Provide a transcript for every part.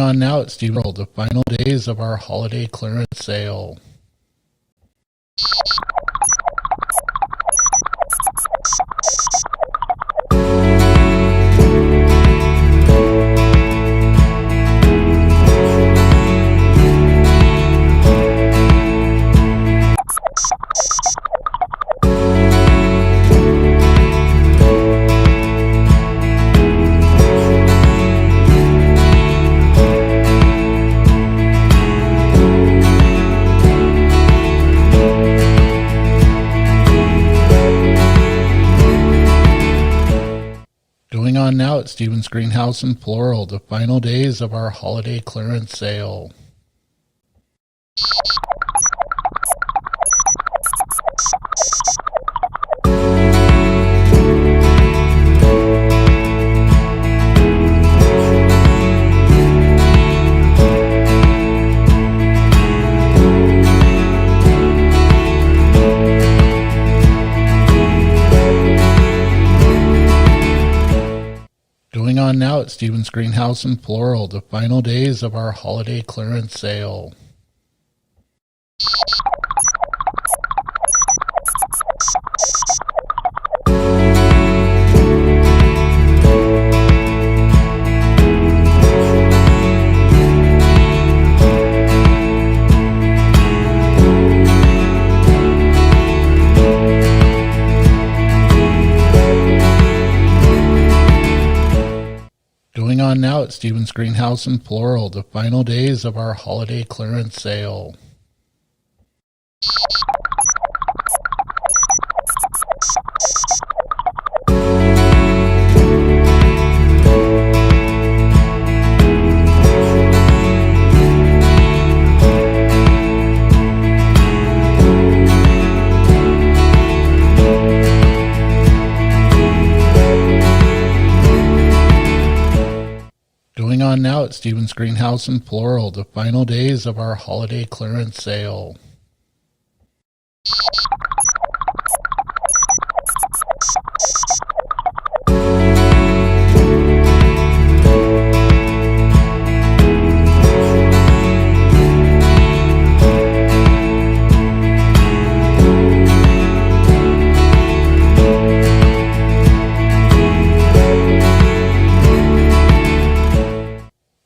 on now at Stephen World, the final days of our holiday clearance sale. Going on now at Stevens Greenhouse and Floral, the final days of our holiday clearance sale. Going on now at Stevens Greenhouse and Floral, the final days of our holiday clearance sale. Going on now at Stevens Greenhouse and Floral, the final days of our holiday clearance sale. Going on now at Stevens Greenhouse and Floral, the final days of our holiday clearance sale.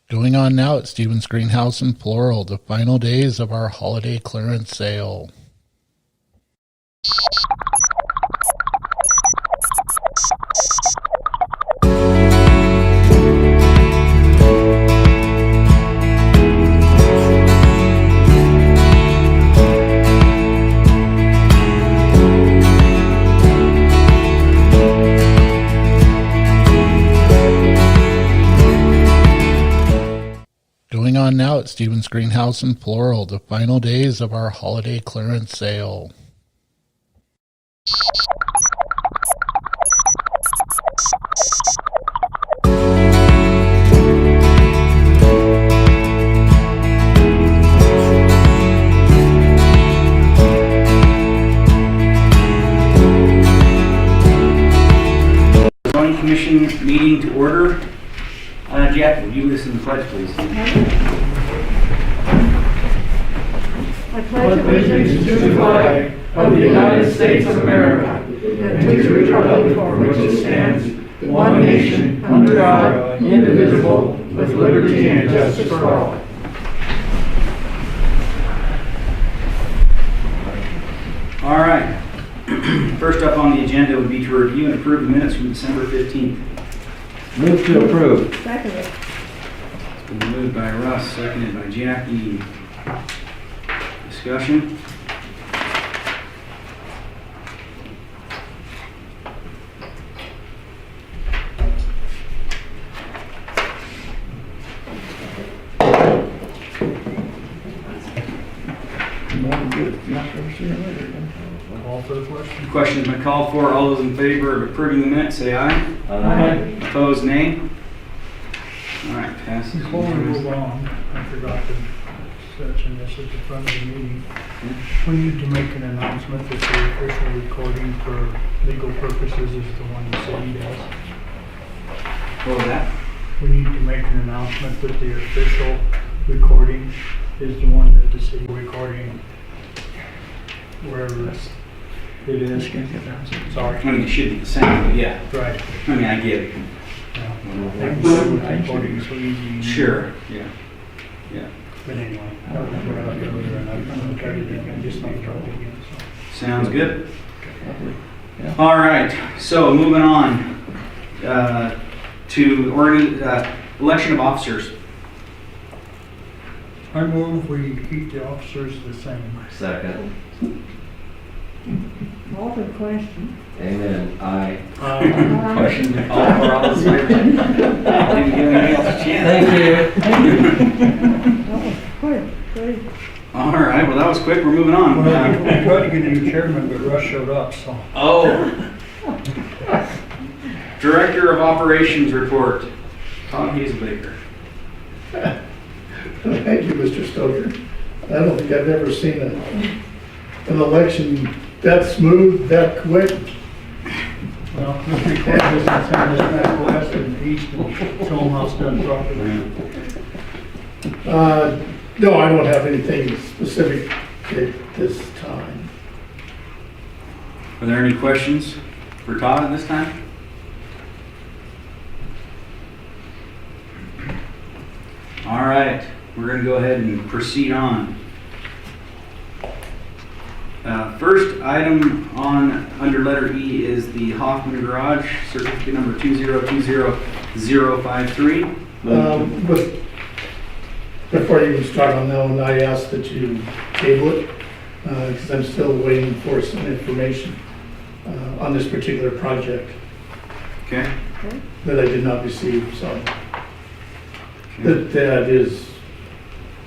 Going on now at Stevens Greenhouse and Floral, the final days of our holiday clearance sale. Going on now at Stevens Greenhouse and Floral, the final days of our holiday clearance sale. Zoning Commission meeting to order. Jack, would you listen to the pledge, please? I pledge allegiance to the flag of the United States of America and to the republic for which it stands, one nation, under God, indivisible, with liberty and justice for all. All right. First up on the agenda would be to review and approve the minutes from December 15th. Move to approve. Second. It's been moved by Russ, seconded by Jackie. Discussion? Call for the question. Question's been called for. All those in favor of approving the minutes, say aye. Aye. Opposed, nay. All right, passes. Before we move on, I forgot to mention this at the front of the meeting. We need to make an announcement that the official recording for legal purposes is the one the city does. What was that? we need to make an announcement that the official recording is the one that the city recording, wherever it is. Sorry. I mean, it should be the same, but yeah. Right. I mean, I get it. Yeah. Recording so easy. Sure, yeah. Yeah. But anyway, that was what I was earlier, and I'm gonna try to do it, I just need to try it again, so. Sounds good. All right, so moving on to election of officers. I move we keep the officers the same. Second. All the question. Amen. Aye. Question to call for all this. Didn't give anything else a chance. That was quick, great. All right, well, that was quick. We're moving on. Well, we tried to get a new chairman, but Russ showed up, so. Oh. Director of Operations report, Todd Hazelbaker. Thank you, Mr. Stoker. I don't think I've ever seen an election that smooth, that quick. Well, let's record this and send this back west and east and show them how it's done properly. No, I don't have anything specific at this time. Are there any questions for Todd at this time? All right, we're going to go ahead and proceed on. First item under letter E is the Hoffman Garage, certificate number 2020053. But before you even start on that one, I ask that you table it, because I'm still waiting for some information on this particular project Okay. that I did not receive, so that is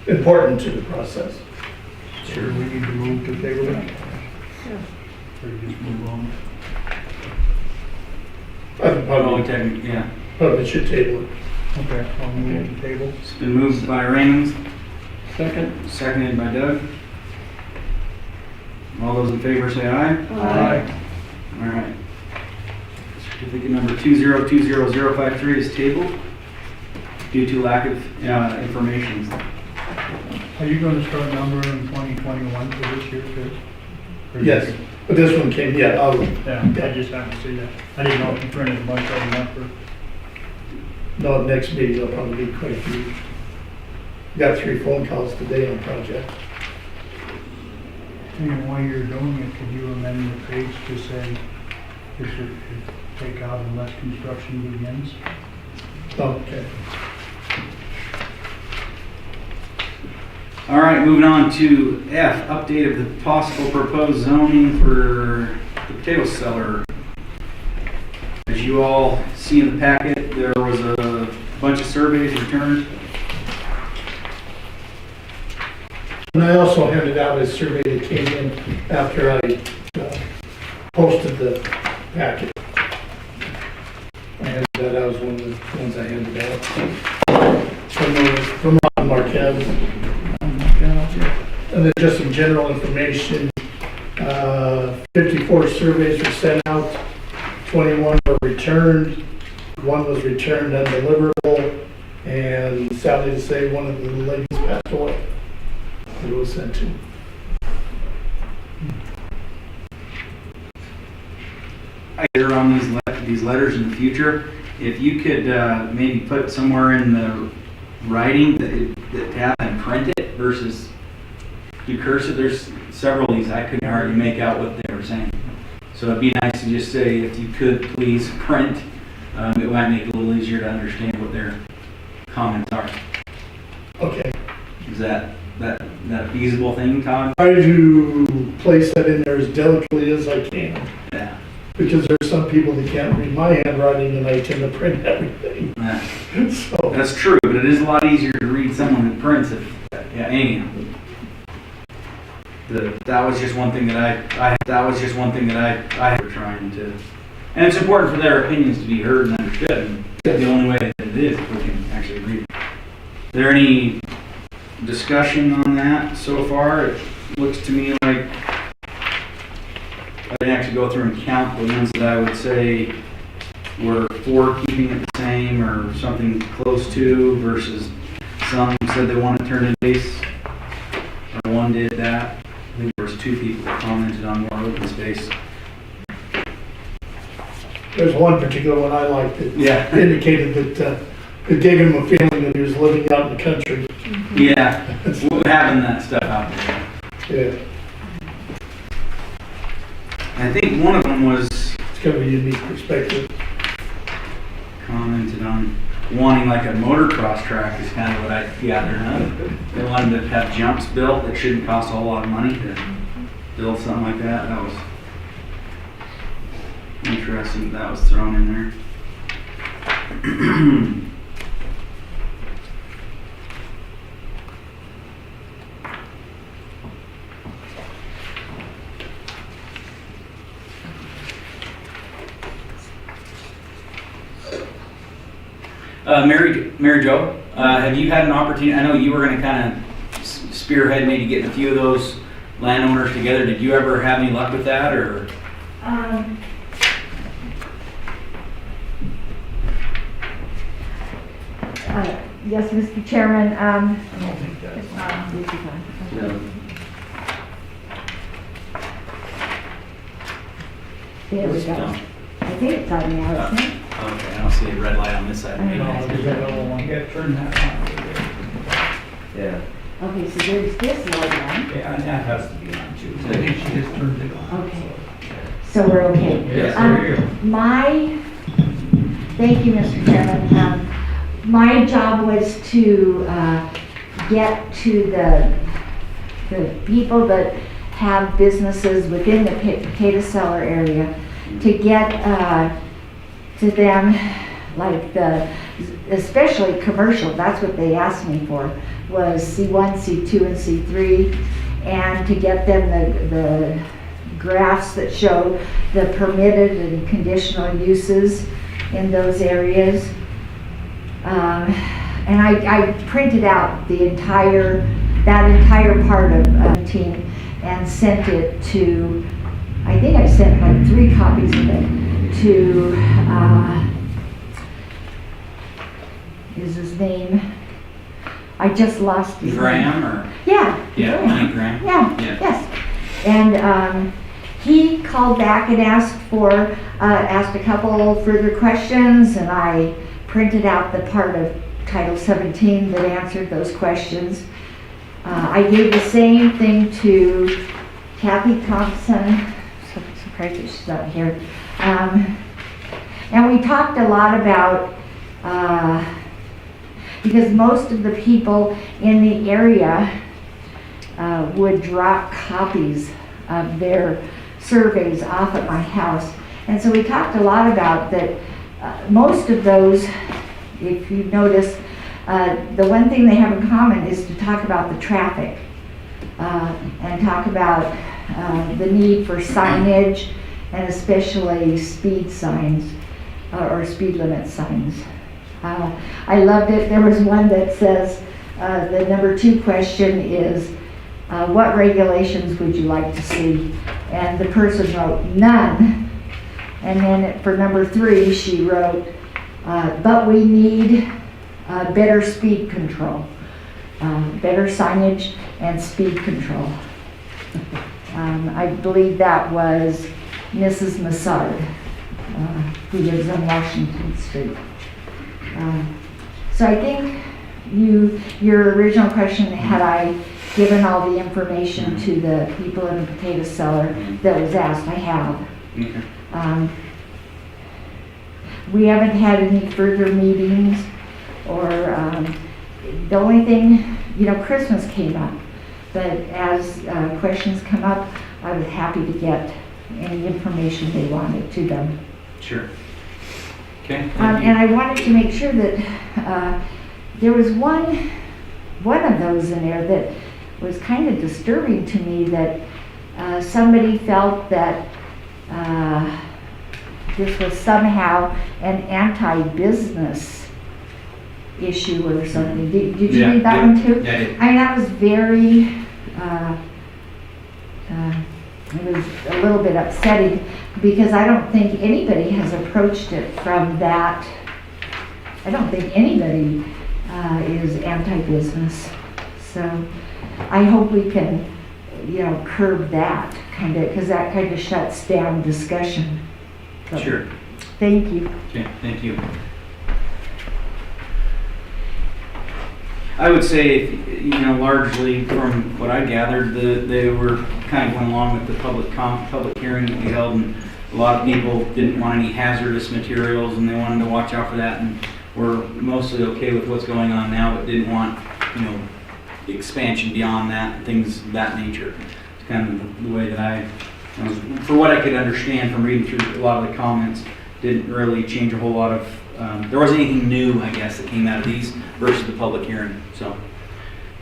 important to the process. Sure, we need to move to table it. Yeah. Or just move on. I Technically, yeah. probably should table it. Okay, I'll move to table. It's been moved by Raymond, Second. seconded by Doug. All those in favor say aye. Aye. All right. Certificate number 2020053 is tabled due to lack of information. Are you gonna start numbering in 2021 for this year too? Or Yes, but this one came, yeah, Yeah, I just happened to see that. I didn't know if you printed a bunch of them up or. no, next meeting there'll probably be quite a few. Got 3 phone calls today on project. And while you're doing it, could you amend the page to say, it should take out unless construction begins? Okay. All right, moving on to F, update of the possible proposed zoning for the potato cellar. As you all see in the packet, there was a bunch of surveys returned. And I also handed out a survey that came in after I posted the packet. And that was one of the ones I handed out. From Ron Marquez. And then just some general information. 54 surveys were sent out, 21 were returned, 1 was returned undeliverable, and sadly to say, one of the ladies passed away that it was sent to. I get around these letters in the future. If you could maybe put somewhere in the writing that have and print it versus do cursive. There's several of these I couldn't hardly make out what they were saying. So it'd be nice to just say, if you could please print. It might make it a little easier to understand what their comments are. Okay. Is that a feasible thing, Todd? Try to place that in there as delicately as I can, Yeah. because there's some people that can't read my handwriting and I tend to print everything. Yeah. So, That's true, but it is a lot easier to read someone who prints it. Yeah, anyhow. That was just one thing that I was trying to, and it's important for their opinions to be heard and understood. And the only way that it is if we can actually read it. Is there any discussion on that so far? It looks to me like I didn't actually go through and count the ones that I would say were for keeping it the same or something close to, versus some said they want to turn it base, or one did that. I think there was 2 people that commented on more open space. There's one particular one I liked that Yeah. indicated that it gave him a feeling that he was living out in the country. Yeah, having that stuff out there. Yeah, I think one of them was it's kind of a unique perspective. commented on wanting like a motocross track is kind of what I gathered. Huh? They wanted to have jumps built that shouldn't cost a whole lot of money to build something like that. That was interesting that was thrown in there. Mary Jo, have you had an opportunity? I know you were going to kind of spearhead maybe getting a few of those landowners together. Did you ever have any luck with that, or? Yes, Mr. Chairman, I don't think that's. there we go. I think it's on now, isn't it? Okay, I don't see a red light on this side. Okay. No, is that all one? You gotta turn that on. Yeah. Okay, so there's this light on. Yeah, and that has to be on too. I think she just turned it on. Okay. So we're okay. Yes, there you go. Thank you, Mr. Chairman. My job was to get to the people that have businesses within the potato cellar area, to get to them, like especially commercial, that's what they asked me for, was C1, C2, and C3, and to get them the graphs that show the permitted and conditional uses in those areas. And I printed out that entire part of the team and sent it to, I think I sent like 3 copies of it to, is his name? I just lost his name. Graham or? Yeah. Yeah, Graham. Mike Graham. Yeah, Yeah. yes. And he called back and asked a couple further questions, and I printed out the part of Title 17 that answered those questions. I gave the same thing to Kathy Thompson. So surprised that she's not here. And we talked a lot about, because most of the people in the area would drop copies of their surveys off at my house. And so we talked a lot about that. Most of those, if you notice, the one thing they have in common is to talk about the traffic and talk about the need for signage, and especially speed signs or speed limit signs. I loved it. There was one that says, the number 2 question is, what regulations would you like to see? And the person wrote none. And then for number 3, she wrote, but we need better speed control, better signage and speed control. I believe that was Mrs. Massard, who lives on Washington Street. So I think your original question, had I given all the information to the people in the potato cellar that was asked, I have. Okay. We haven't had any further meetings, or the only thing, Christmas came up, but as questions come up, I was happy to get any information they wanted to them. Sure. Okay. thank you. And I wanted to make sure that there was one of those in there that was kind of disturbing to me, that somebody felt that this was somehow an anti-business issue or something. Did you Yeah, read that yeah, one too? yeah, I did. I mean, that was very, it was a little bit upsetting, because I don't think anybody has approached it from that. I don't think anybody is anti-business. So I hope we can, curb that kind of, because that kind of shuts down discussion. So, Sure. Thank you. Okay, thank you. I would say, largely from what I gathered, they were kind of went along with the public hearing that we held, and a lot of people didn't want any hazardous materials, and they wanted to watch out for that, and were mostly okay with what's going on now, but didn't want, expansion beyond that, and things of that nature. It's kind of the way that for what I could understand from reading through a lot of the comments, didn't really change a whole lot of, there wasn't anything new, I guess, that came out of these versus the public hearing. So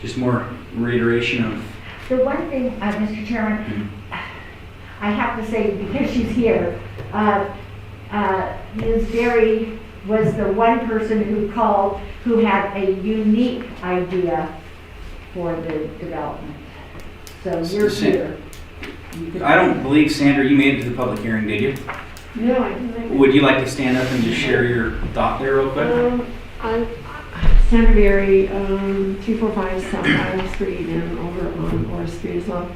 just more reiteration of. The one thing, Mr. Chairman, I have to say, because she's here, Ms. Berry was the one person who called who had a unique idea for the development. So you're here. I don't believe, Sandra, you made it to the public hearing, did you? No, I didn't make it. Would you like to stand up and just share your thought there real quick? I'm Sandra Berry, 345 South Island Street and over on Orr Street as well.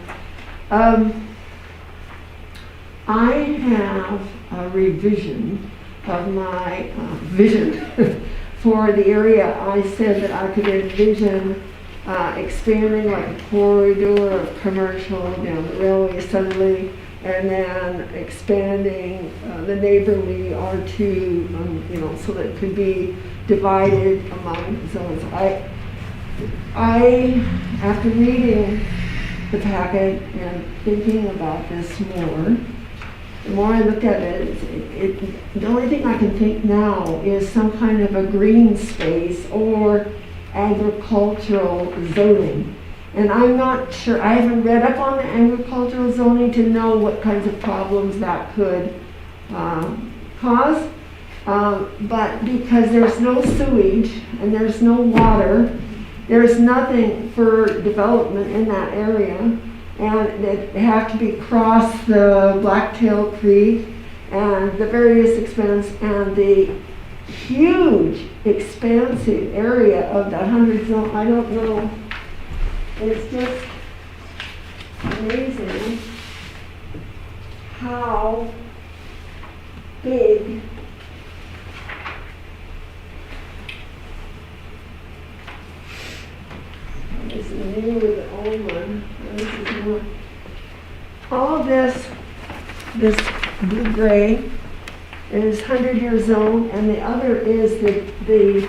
I have a revision of my vision for the area. I said that I could envision expanding like a corridor of commercial down the railway suddenly, and then expanding the neighborly R2, so that it could be divided among zones. I, after reading the packet and thinking about this more, the more I look at it, the only thing I can think now is some kind of a green space or agricultural zoning. And I'm not sure, I haven't read up on the agricultural zoning to know what kinds of problems that could cause. But because there's no sewage and there's no water, there's nothing for development in that area. And they have to be across the Blacktail Creek and the various expanse and the huge expansive area of the 100 zone. I don't know. It's just amazing how big this is new with the old one. This is more. All this blue-gray is 100-year zone, and the other is the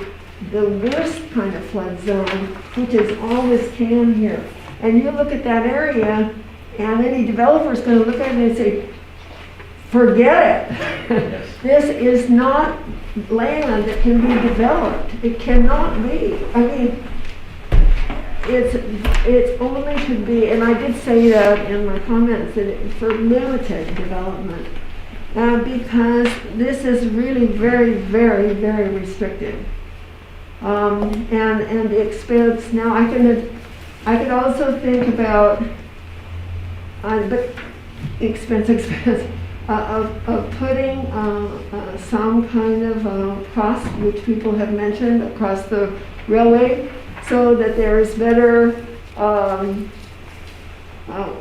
worst kind of flood zone, which is all this tan here. And you look at that area, and any developer is going to look at it and say, forget it. Yes. This is not land that can be developed. It cannot be. I mean, it's only should be, and I did say that in my comments, that for limited development, because this is really very, very, very restricted. And the expense. Now I could also think about, but expense of putting some kind of cross, which people have mentioned, across the railway, so that there's better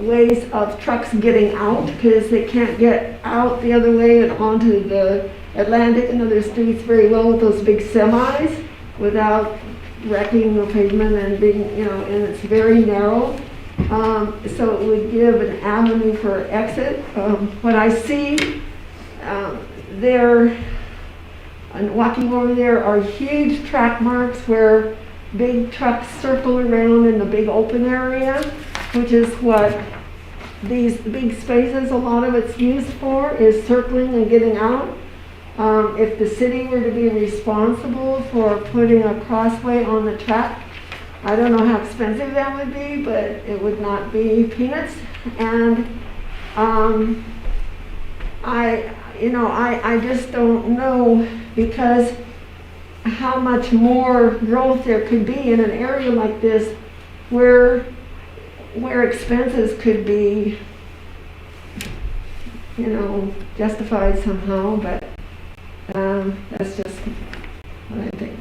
ways of trucks getting out, because they can't get out the other way and onto the Atlantic and other streets very well with those big semis without wrecking the pavement and being, and it's very narrow. So it would give an avenue for exit. What I see there, and walking over there, are huge track marks where big trucks circle around in the big open area, which is what these big spaces, a lot of it's used for, is circling and getting out. If the city were to be responsible for putting a crossway on the track, I don't know how expensive that would be, but it would not be peanuts. And I just don't know, because how much more growth there could be in an area like this where expenses could be justified somehow, but that's just what I think.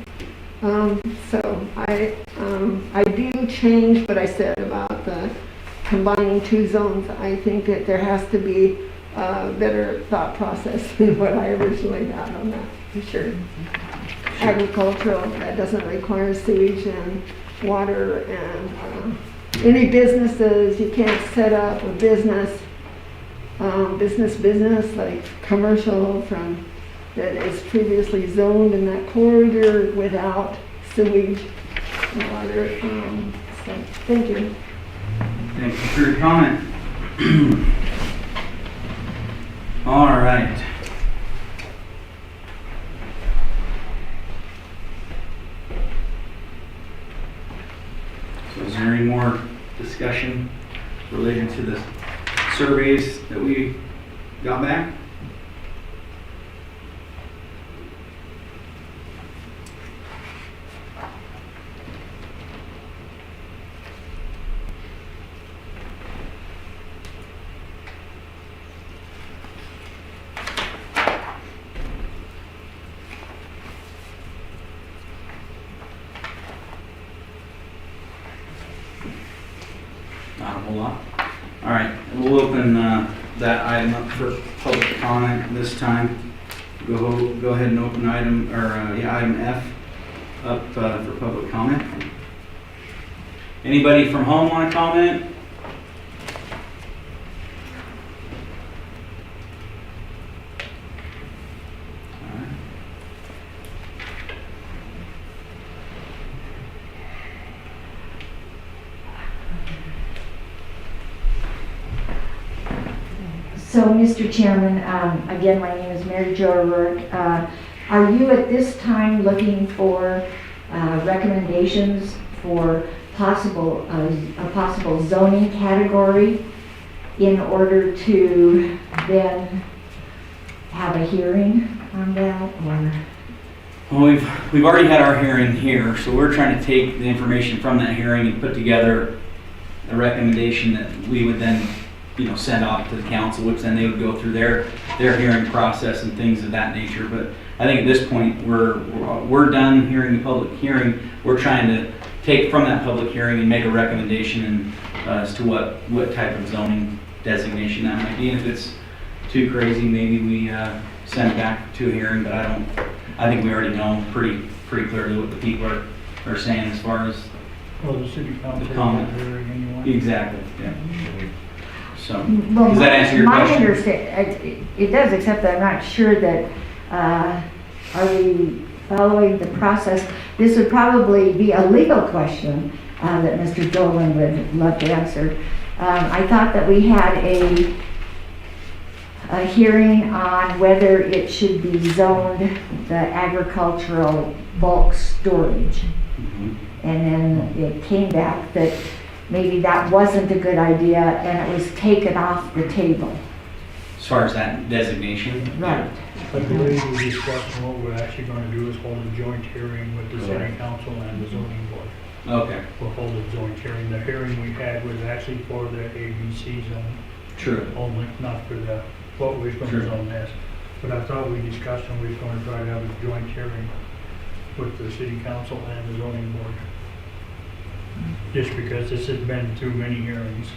So I do change what I said about the combining two zones. I think that there has to be a better thought process than what I originally had on that, for sure. Agricultural, that doesn't require sewage and water, and any businesses, you can't set up a business, like commercial that is previously zoned in that corridor without sewage and water. So, thank you. Thank you for your comment. All right. So is there any more discussion related to the surveys that we got back? Not a whole lot. All right, we'll open that item up for public comment this time. Go ahead and open item F up for public comment. Anybody from home want to comment? All right. So, Mr. Chairman, again, my name is Mary Jo O'Rourke. Are you at this time looking for recommendations for a possible zoning category in order to then have a hearing on that, or? Well, we've already had our hearing here, so we're trying to take the information from that hearing and put together a recommendation that we would then, send off to the council, which then they would go through their hearing process and things of that nature. But I think at this point we're done hearing the public hearing. We're trying to take from that public hearing and make a recommendation as to what type of zoning designation that might be. And if it's too crazy, maybe we send it back to a hearing. But I think we already know pretty clearly what the people are saying as far as Well, the city council comment. is hearing anyway. exactly. Yeah. So Well, does that answer your question? My understanding, it does, except that I'm not sure that, are we following the process? This would probably be a legal question that Mr. Dolan would love to answer. I thought that we had a hearing on whether it should be zoned the agricultural bulk storage. Mhm. And then it came back that maybe that wasn't a good idea and it was taken off the table. As far as that designation? Right. I believe we discussed what we're actually going to do is hold a joint hearing with the city council and the zoning board. Okay, We'll hold a joint hearing. The hearing we had was actually for the ABC zone true. only, not for what we was going Sure. to zone as. But I thought we discussed and we was going to try to have a joint hearing with the city council and the zoning board. Just because this has been too many hearings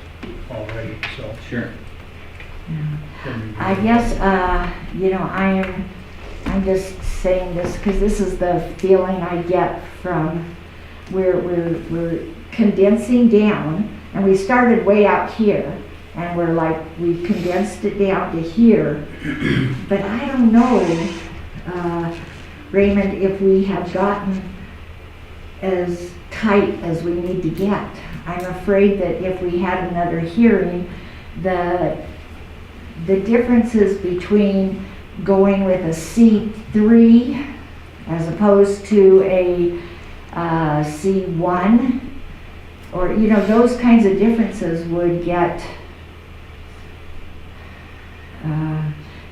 already, so. Sure. I guess, I'm just saying this because this is the feeling I get from, we're condensing down, and we started way out here, and we condensed it down to here. But I don't know, Raymond, if we have gotten as tight as we need to get. I'm afraid that if we had another hearing, the differences between going with a C3 as opposed to a C1, or those kinds of differences would get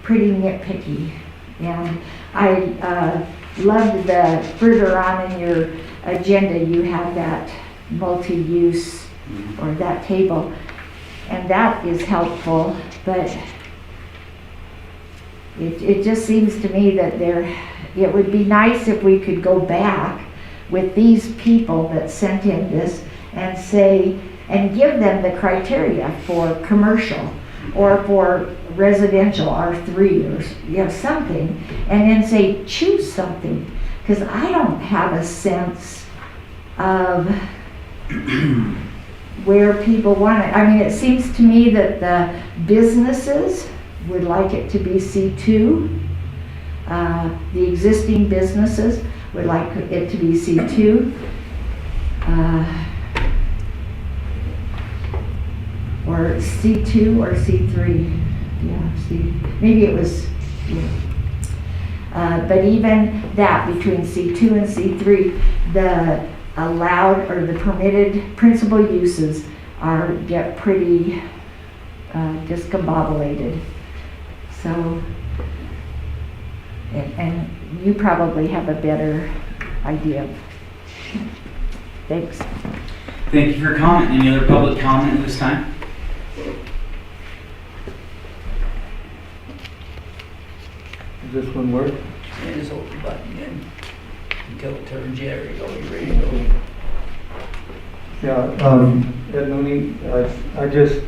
pretty nitpicky. And I loved the further on in your agenda you have that multi-use or that table, and that is helpful. But it just seems to me that it would be nice if we could go back with these people that sent in this and say, and give them the criteria for commercial or for residential R3 or something, and then say, choose something. Because I don't have a sense of where people want it. I mean, it seems to me that the businesses would like it to be C2. The existing businesses would like it to be C2. Or C2 or C3. Yeah, maybe it was, but even that, between C2 and C3, the allowed or the permitted principal uses get pretty discombobulated. So, and you probably have a better idea. Thanks. Thank you for your comment. Any other public comment at this time? Does this one work? Yeah, just hold the button in until it turns Jerry. Are you ready to go? Yeah, Ed Mooney, I just,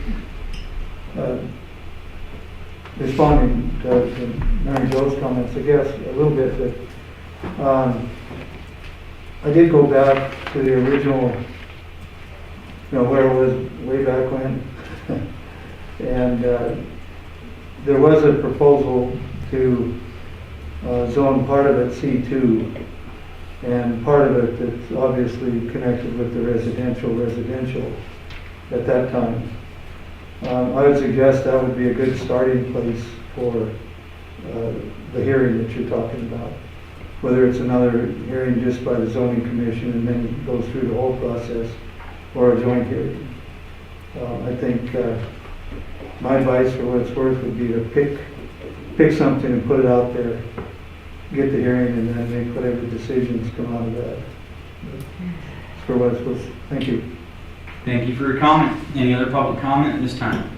responding to Mary Jo's comments, I guess, a little bit, but I did go back to the original, where it was way back when. And there was a proposal to zone part of it C2, and part of it that's obviously connected with the residential at that time. I would suggest that would be a good starting place for the hearing that you're talking about. Whether it's another hearing just by the zoning commission and then go through the whole process, or a joint hearing. I think my advice for what it's worth would be to pick something and put it out there, get the hearing, and then make whatever decisions come out of that. That's for what it's worth. Thank you. Thank you for your comment. Any other public comment at this time?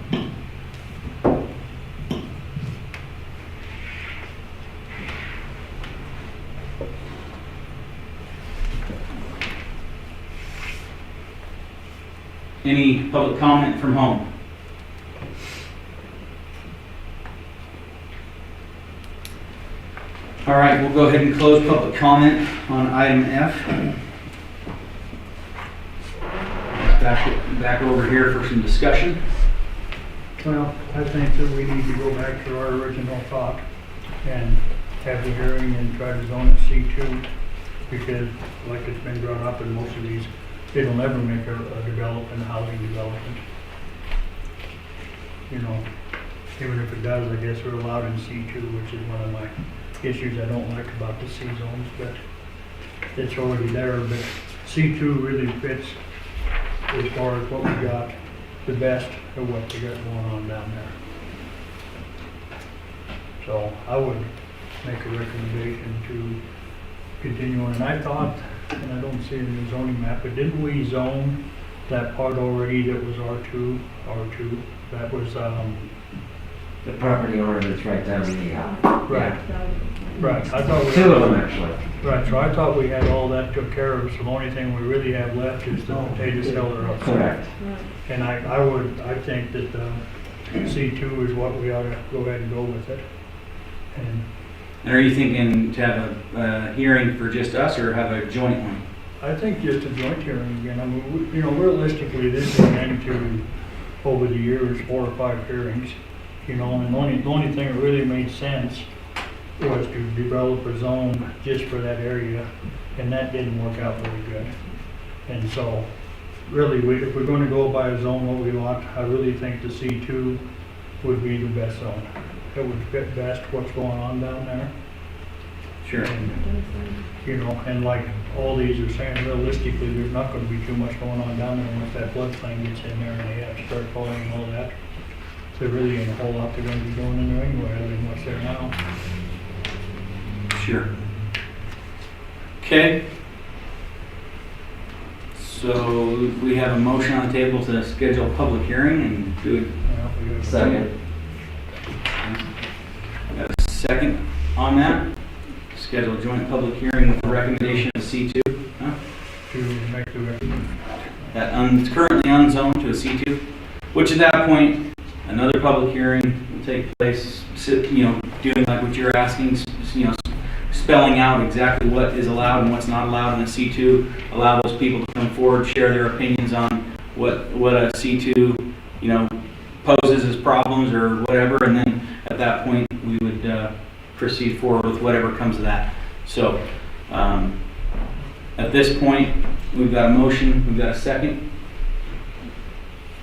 Any public comment from home? All right, we'll go ahead and close public comment on item F. Back over here for some discussion. Well, I think that we need to go back to our original thought and have the hearing and try to zone it C2, because like it's been brought up in most of these, it'll never make a development, housing development. Even if it does, I guess we're allowed in C2, which is one of my issues I don't like about the C zones, but it's already there. But C2 really fits as far as what we got, the best of what we got going on down there. So I would make a recommendation to continue on. And I thought, and I don't see it in the zoning map, but didn't we zone that part already that was R2? That was, The property owner that's right down the, right. Right, I thought we. two of them actually. Right, so I thought we had all that took care of, so the only thing we really have left is the potato cellar up front. Correct. And I think that C2 is what we ought to go ahead and go with it. And And are you thinking to have a hearing for just us or have a joint one? I think just a joint hearing again. I mean, realistically, this has been into, over the years, 4 or 5 hearings. And the only thing that really made sense was to develop a zone just for that area, and that didn't work out very good. And so, really, if we're going to go by a zone what we want, I really think the C2 would be the best zone. It would fit best what's going on down there. Sure. And like all these are saying, realistically, there's not going to be too much going on down there once that floodplain gets in there and they have to start pulling and all that. There really ain't a whole lot they're going to be going in there anyway, other than what's there now. Sure. Okay. So we have a motion on the table to schedule a public hearing and do it. We gotta- Second. Got a second on that. Schedule a joint public hearing with the recommendation of C2. Huh? To make the recommendation. It's currently unzoned to a C2, which at that point, another public hearing will take place, doing like what you're asking, spelling out exactly what is allowed and what's not allowed in a C2, allow those people to come forward, share their opinions on what a C2, poses as problems or whatever, and then at that point, we would proceed forward with whatever comes of that. So, at this point, we've got a motion, we've got a second.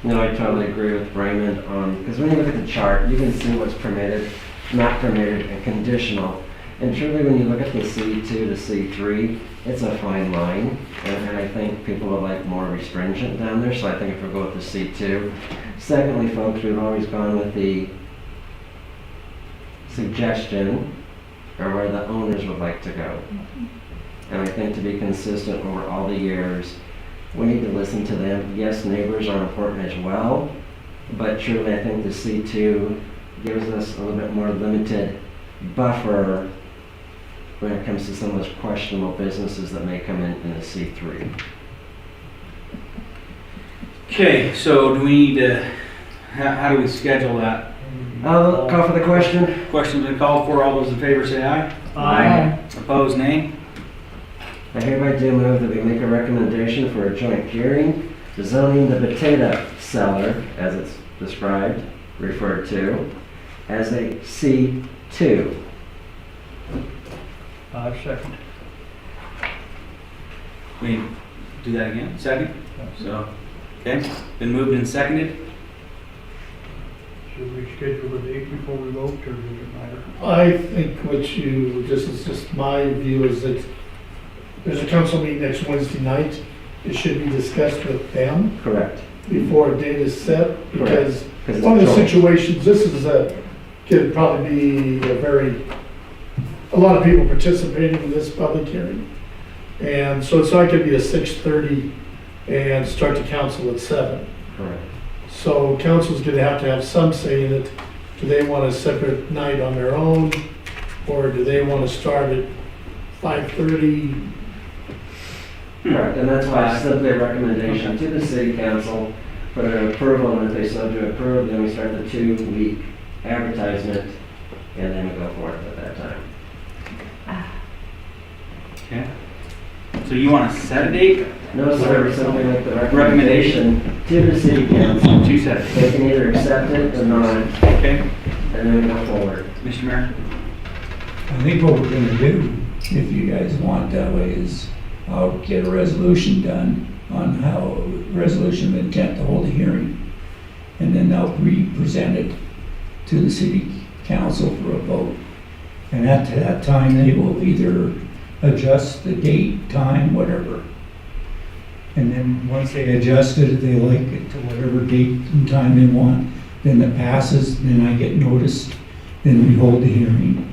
No, I totally agree with Raymond on, because when you look at the chart, you can see what's permitted, not permitted, and conditional. And truly, when you look at the C2 to C3, it's a fine line. And I think people would like more restringent down there, so I think if we go with the C2. Secondly, folks, we've always gone with the suggestion or where the owners would like to go. And I think to be consistent over all the years, we need to listen to them. Yes, neighbors are important as well, but truly I think the C2 gives us a little bit more limited buffer when it comes to some of those questionable businesses that may come in the C3. Okay, so do we need to, how do we schedule that? I'll call for the question. Question's been called for. All those in favor say aye. Aye. Opposed, nay. I hereby do move that we make a recommendation for a joint hearing zoning the potato cellar, as it's described, referred to, as a C2. Second. We do that again, second? So, okay, been moved and seconded. Should we schedule a date before we vote, or does it matter? I think it's just my view is that there's a council meeting next Wednesday night. It should be discussed with them Correct. before a date is set, because Because one of the it's situations, could probably be a lot of people participating in this public hearing. And so it could be a 6:30 and start the council at 7. correct. So council's gonna have to have some say in it. Do they want a separate night on their own? Or do they want to start at 5:30? Correct, and that's why I simply a recommendation to the city council for their approval, and if they so to approve, then we start the 2-week advertisement, and then we go forth at that time. Okay. So you want to set a date? No, sir, we simply make the recommendation to the city council. To set it. They can either accept it or not, Okay. and then we go forward. Mr. Mayor? I think what we're gonna do, if you guys want that way, is I'll get a resolution done on resolution of intent to hold a hearing. And then I'll re-present it to the city council for a vote. And at that time, they will either adjust the date, time, whatever. And then once they adjust it, if they like it to whatever date and time they want, then it passes, then I get noticed, then we hold the hearing.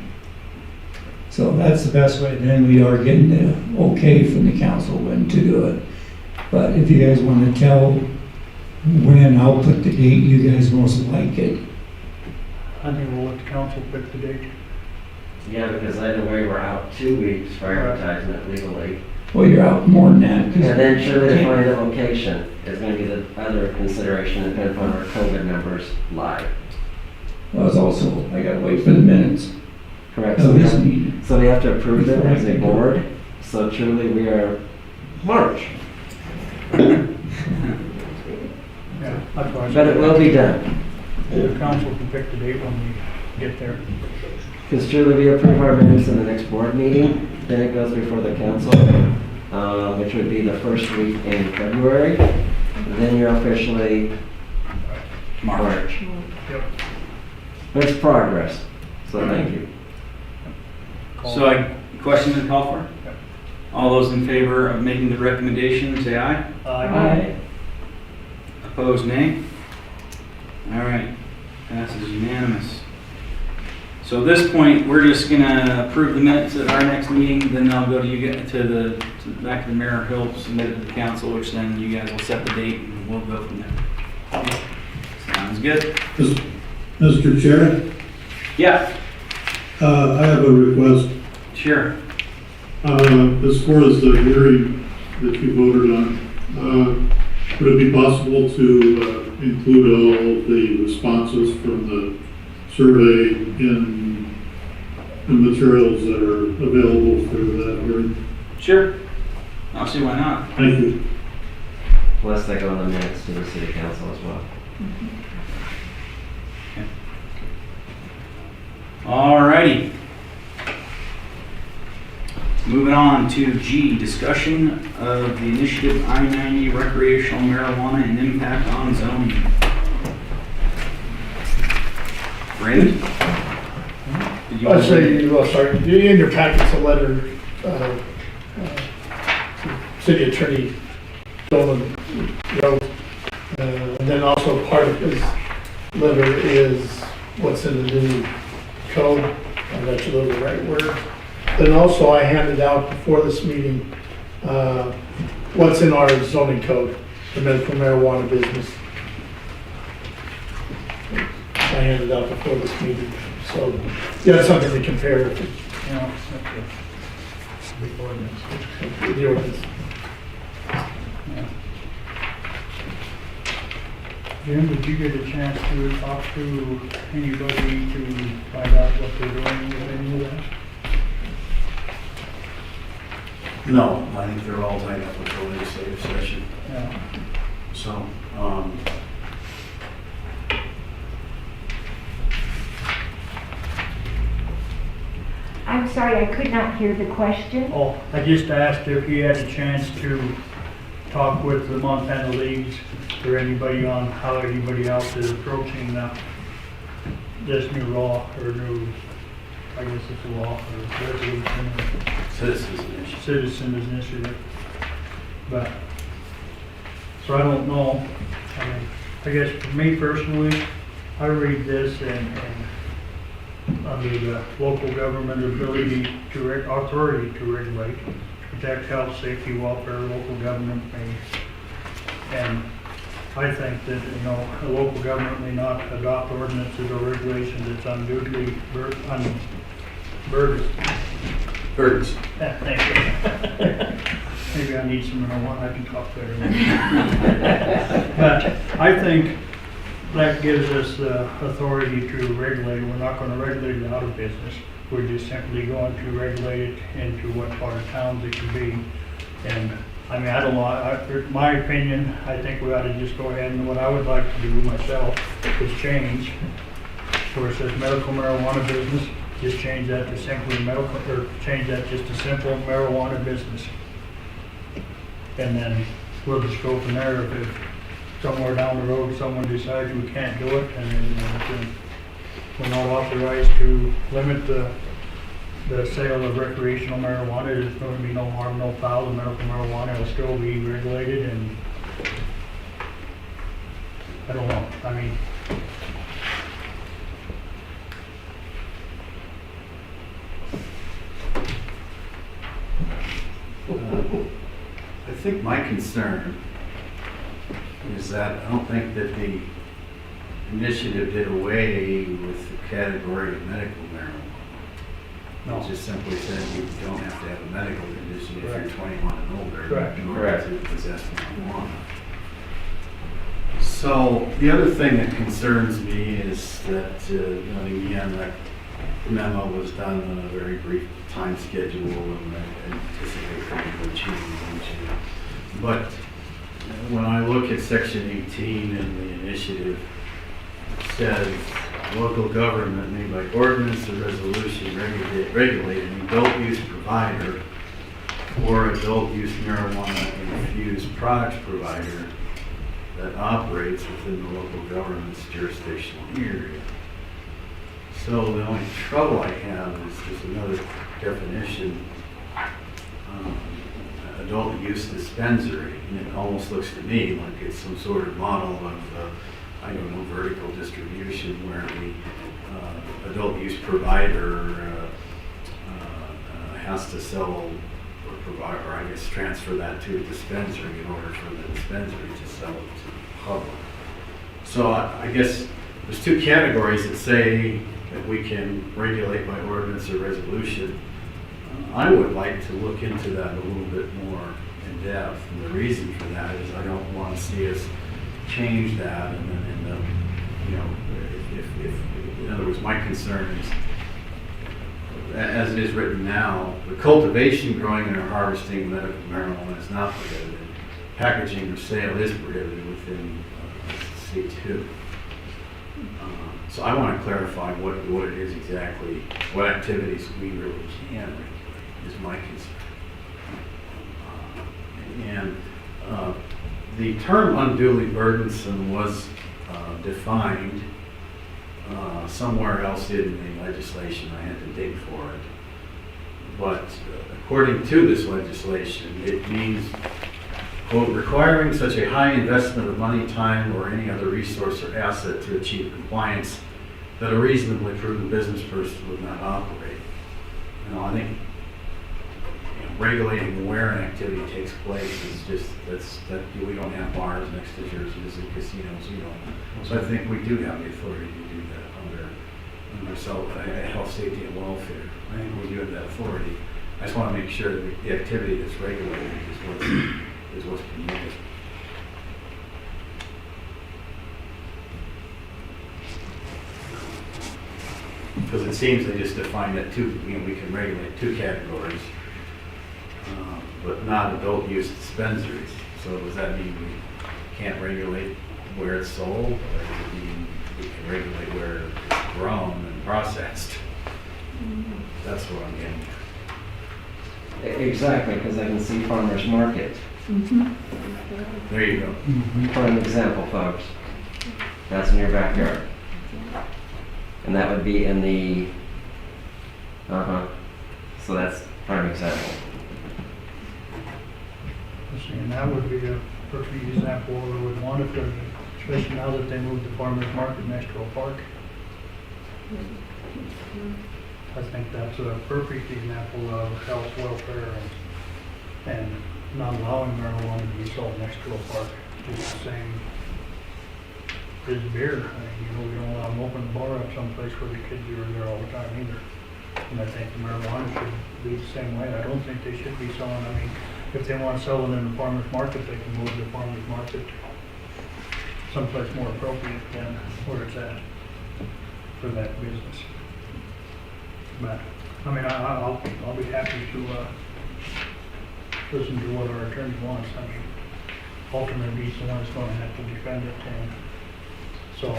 So that's the best way, then we are getting the okay from the council when to do it. But if you guys want to tell when, I'll put the date you guys most like it. I think we'll let the council pick the date. Yeah, because either way, we're out 2 weeks for advertisement legally. Well, you're out more than that. 'cause And then surely to find the location is going to be the other consideration, depending upon our COVID numbers live. Well, it's also, I gotta wait for the minutes Correct. of this meeting. So we have to approve them as a board. So truly, we are March, Yeah, that's why I but said. it will be done. The council can pick the date when we get there. Because truly, we approve our minutes in the next board meeting, then it goes before the council, which would be the first week in February. Then you're officially March. Yep. But it's progress, so thank you. So question been called for? All those in favor of making the recommendation, say aye. Aye. Opposed, nay. All right, passes unanimous. So at this point, we're just gonna approve the minutes at our next meeting, then I'll go to you, back to the mayor, he'll submit it to the council, which then you guys will set the date and we'll go from there. Okay. Sounds good? Mr. Chair, Yeah, I have a request. Sure. As far as the hearing that you voted on, would it be possible to include all of the responses from the survey in the materials that are available for that hearing? Sure. I'll see why not. Thank you. Plus, they go in the minutes to the city council as well. Alrighty. Moving on to G, discussion of the initiative I-90 recreational marijuana and impact on zoning. Brandon? Did you I'd want to say, well, sorry, in your packet's a letter, City Attorney Dolan wrote, and then also part of his letter is what's in the new code, I'm not sure the right word. Then also I handed out before this meeting, what's in our zoning code, the medical marijuana business. I handed out before this meeting, so you have something to compare with Yeah, okay. The ordinance. the ordinance. Jim, did you get a chance to talk to anybody to find out what they're doing with any of that? No, I think they're all tied up with the legislative session. Yeah. So, I'm sorry, I could not hear the question. Oh, I just asked if you had a chance to talk with the Montana Leagues or anybody on how anybody else is approaching this new law or new, I guess it's a law or resolution or citizens initiative. citizens initiative. But, so I don't know. I mean, I guess for me personally, I read this and under the local government ability to, authority to regulate, to protect health, safety, welfare, local government may, and I think that, you know, a local government may not adopt ordinances or regulations that's unduly Birds. yeah, thank you. Maybe I need some marijuana, I can talk better. But I think that gives us the authority to regulate. We're not going to regulate it out of business. We're just simply going to regulate it into what part of towns it can be. And I mean, I don't know, my opinion, I think we ought to just go ahead and what I would like to do myself is change where it says medical marijuana business, just change that to simply medical, or change that just to simple marijuana business. And then we'll just go from there. If somewhere down the road someone decides we can't do it, and then we're not authorized to limit the sale of recreational marijuana, there's going to be no harm, no foul. The medical marijuana will still be regulated, and I don't know. I mean, I think my concern is that I don't think that the initiative did away with the category of medical marijuana. no. It just simply said you don't have to have a medical condition if you're Correct. 21 and older. Correct. In order to possess marijuana. So the other thing that concerns me is that, again, that memo was done on a very brief time schedule, and I anticipate things will change. But when I look at section 18 in the initiative, it says local government may by ordinance or resolution regulate an adult use provider or adult use marijuana infused products provider that operates within the local government's jurisdictional area. So the only trouble I have is just another definition, adult use dispensary, and it almost looks to me like it's some sort of model of, I don't know, vertical distribution where the adult use provider has to sell or provide, or I guess transfer that to a dispensary in order for the dispensary to sell it to the public. So I guess there's two categories that say that we can regulate by ordinance or resolution. I would like to look into that a little bit more in depth, and the reason for that is I don't want to see us change that and then end up, you know, if in other words, my concern is, as it is written now, the cultivation, growing, and harvesting medical marijuana is not prohibited. Packaging or sale is prohibited within C2. So I want to clarify what it is exactly, what activities we really can regulate is my concern. The term unduly burdensome was defined somewhere else in the legislation. I had to dig for it. But according to this legislation, it means, quote, requiring such a high investment of money, time, or any other resource or asset to achieve compliance that a reasonably prudent business person would not operate. You know, I think regulating where an activity takes place is just, we don't have bars next to churches and casinos, you know. So I think we do have the authority to do that under health, safety, and welfare. I think we do have that authority. I just want to make sure that the activity that's regulated is what's permitted. Because it seems they just define that we can regulate two categories, but not adult use dispensaries. So does that mean we can't regulate where it's sold, or does it mean we can regulate where it's grown and processed? That's what I'm getting at. Exactly, because I can see farmer's market. There you go. For an example, folks, that's in your backyard. And that would be in the, so that's prime example. And that would be a perfect example where we would want it, especially now that they moved the farmer's market next to a park. I think that's a perfect example of health, welfare, and not allowing marijuana to be sold next to a park. Just the same as beer. I mean, we don't allow them open the bar up someplace where the kids are there all the time either. And I think the marijuana should be the same way. I don't think they should be selling, I mean, if they want to sell it in the farmer's market, they can move the farmer's market someplace more appropriate than where it's at for that business. But, I mean, I'll be happy to listen to what our attorney wants. I mean, ultimately, he's the one that's going to have to defend it, and so.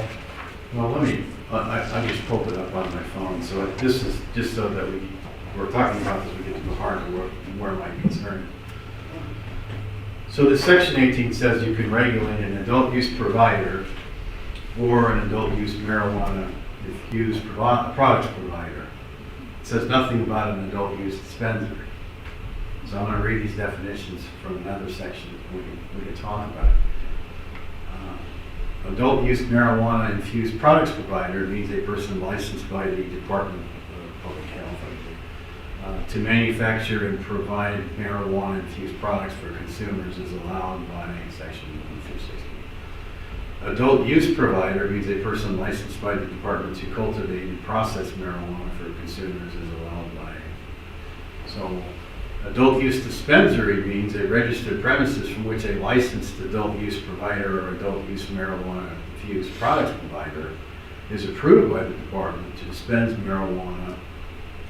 Well, let me, I just pulled it up on my phone, so this is just so that we're talking about this, we get to the heart of where my concern. So the section 18 says you can regulate an adult use provider or an adult use marijuana infused products provider. It says nothing about an adult use dispensary. So I'm going to read these definitions from another section. We can talk about it. Adult use marijuana infused products provider means a person licensed by the Department of Public Health to manufacture and provide marijuana infused products for consumers is allowed by section 1 through 60. Adult use provider means a person licensed by the department to cultivate and process marijuana for consumers is allowed by. So adult use dispensary means a registered premises from which a licensed adult use provider or adult use marijuana infused products provider is approved by the department to dispense marijuana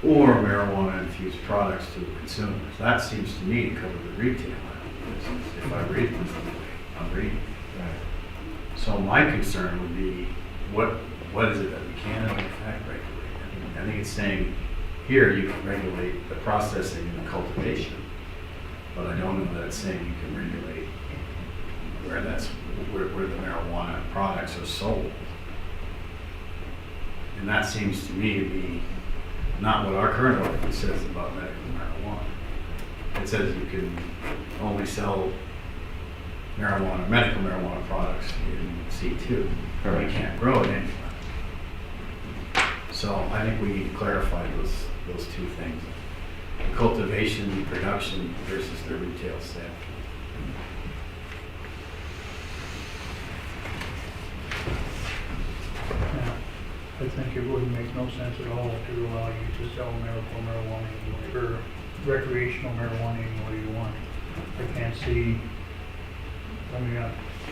or marijuana infused products to consumers. That seems to me to cover the retail business. If I read this the way I'm reading. So my concern would be what is it that we can in fact regulate? I think it's saying here you can regulate the processing and the cultivation, but I don't know that it's saying you can regulate where the marijuana products are sold. And that seems to me to be not what our current ordinance says about medical marijuana. It says you can only sell medical marijuana products in C2. Or you can't grow it anywhere. So I think we need to clarify those two things. The cultivation, production versus the retail sale. Yeah, I think it it wouldn't make no sense at all to allow you to sell medical marijuana or recreational marijuana anywhere you want. I can't see, I mean,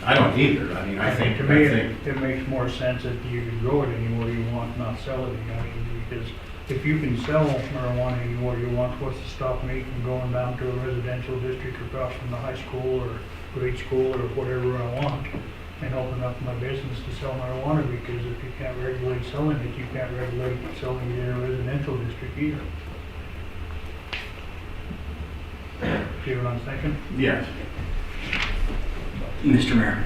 I don't either. I mean, I think, to me, it makes more sense that you can grow it anywhere you want, not sell it. I mean, because if you can sell marijuana anywhere you want, what's to stop me from going down to a residential district across from the high school or grade school or whatever I want and open up my business to sell marijuana? Because if you can't regulate selling it, you can't regulate selling it in a residential district either. See what I'm thinking? yes. Mr. Mayor.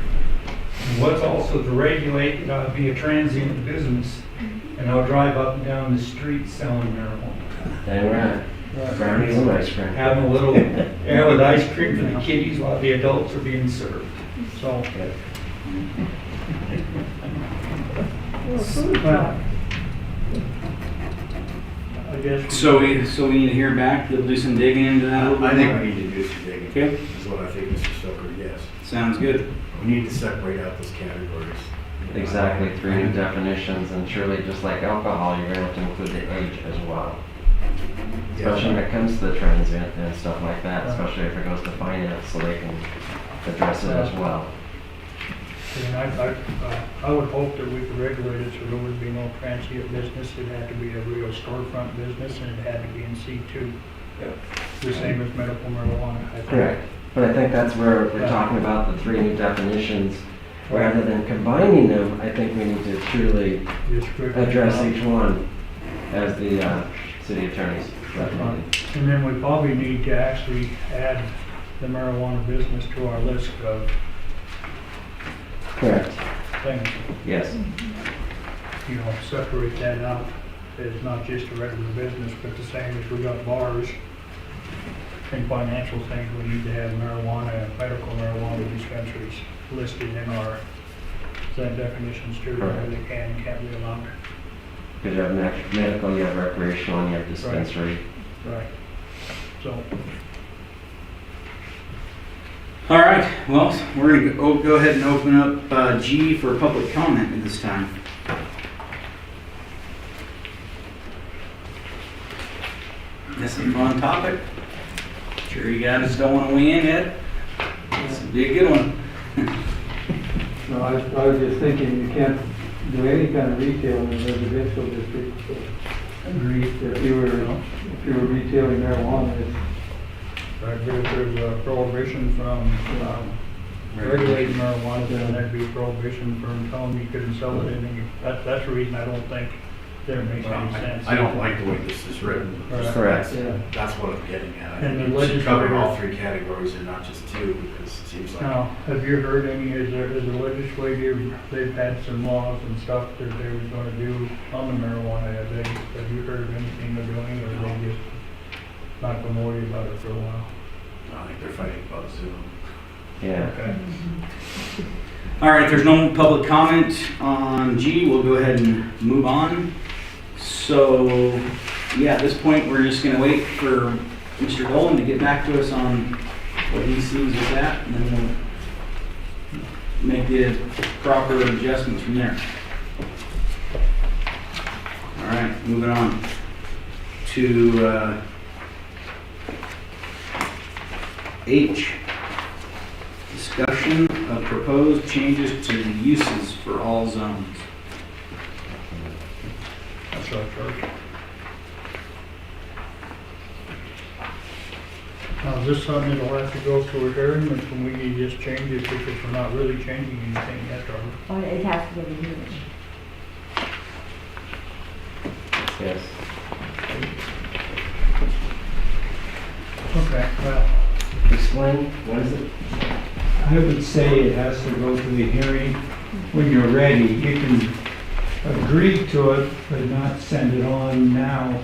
What's also to regulate, be a transient business, and I'll drive up and down the street selling marijuana. Dang right. Brownies and ice cream. Having a little, with ice cream for the kiddies while the adults are being served. So, Food well, truck. I guess. So we need to hear back, you'll do some digging into that a little bit I think more? we need to do some digging. Okay. Is what I think, Mr. Stoker, yes. Sounds good. We need to separate out those categories. Exactly, 3 new definitions, and surely just like alcohol, you're gonna have to include the age as well. Especially when it comes to the transient and stuff like that, especially if it goes to finance, so they can address it as well. And I would hope that we could regulate it so there would be no transient business. It had to be a real storefront business and it had to be in C2. The same as medical marijuana, I think. Correct. But I think that's where we're talking about the 3 new definitions. Rather than combining them, I think we need to truly Just strictly address about- each one as the city attorney's recommended. And then we probably need to actually add the marijuana business to our list of Correct. things. Yes. You know, separate that out as not just a regular business, but the same as we got bars and financial things, we need to have marijuana and medical marijuana dispensaries listed in our definitions too, where they can and can't be allowed. Because you have medical, you have recreational, and you have dispensary. Right. So, All right, well, we're gonna go ahead and open up G for public comment at this time. This is a fun topic. Sure you guys don't want to weigh in yet? This would be a good one. No, I was just thinking, you can't do any kind of retail in a residential district. So if you were retailing marijuana, it's, right, but if there's a prohibition from regulating marijuana, then there'd be a prohibition from telling you couldn't sell it in any, that's the reason I don't think that makes any sense. I don't like the way this is written. Right. Correct. yeah. That's what I'm getting at. I And think the we should cover legislature- all 3 categories and not just 2, because it seems like. Now, have you heard any, is the legislative, they've had some laws and stuff that they was gonna do on the marijuana, have you heard of anything they're doing, or are they just not gonna worry about it for a while? I think they're fighting about Zoom. Yeah. Okay. All right, if there's no public comment on G, we'll go ahead and move on. So, yeah, at this point, we're just gonna wait for Mr. Dolan to get back to us on what he sees with that, and then we'll make the proper adjustments from there. All right, moving on to H. Discussion of proposed changes to the uses for all zones. That's our first. Now, is this something that'll have to go through a hearing, or can we just change it because we're not really changing anything yet, are we? Well, it has to go to hearing. Yes. Okay, well, Explain, what is it? I would say it has to go to the hearing when you're ready. You can agree to it, but not send it on now.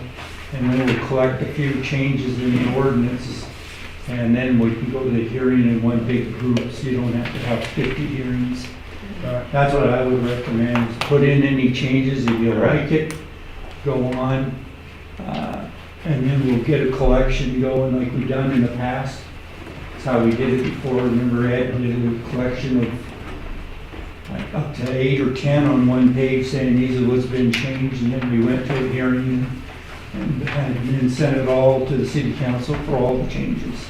And then we'll collect a few changes in the ordinance. And then we can go to the hearing in one big group, so you don't have to have 50 hearings. That's what I would recommend, is put in any changes if you like it, go on. And then we'll get a collection going like we've done in the past. That's how we did it before. Remember Ed did a collection of, I don't up to 8 or 10 on one page saying these are what's been changed, and then we went to a hearing and then sent it all to the city council for all the changes.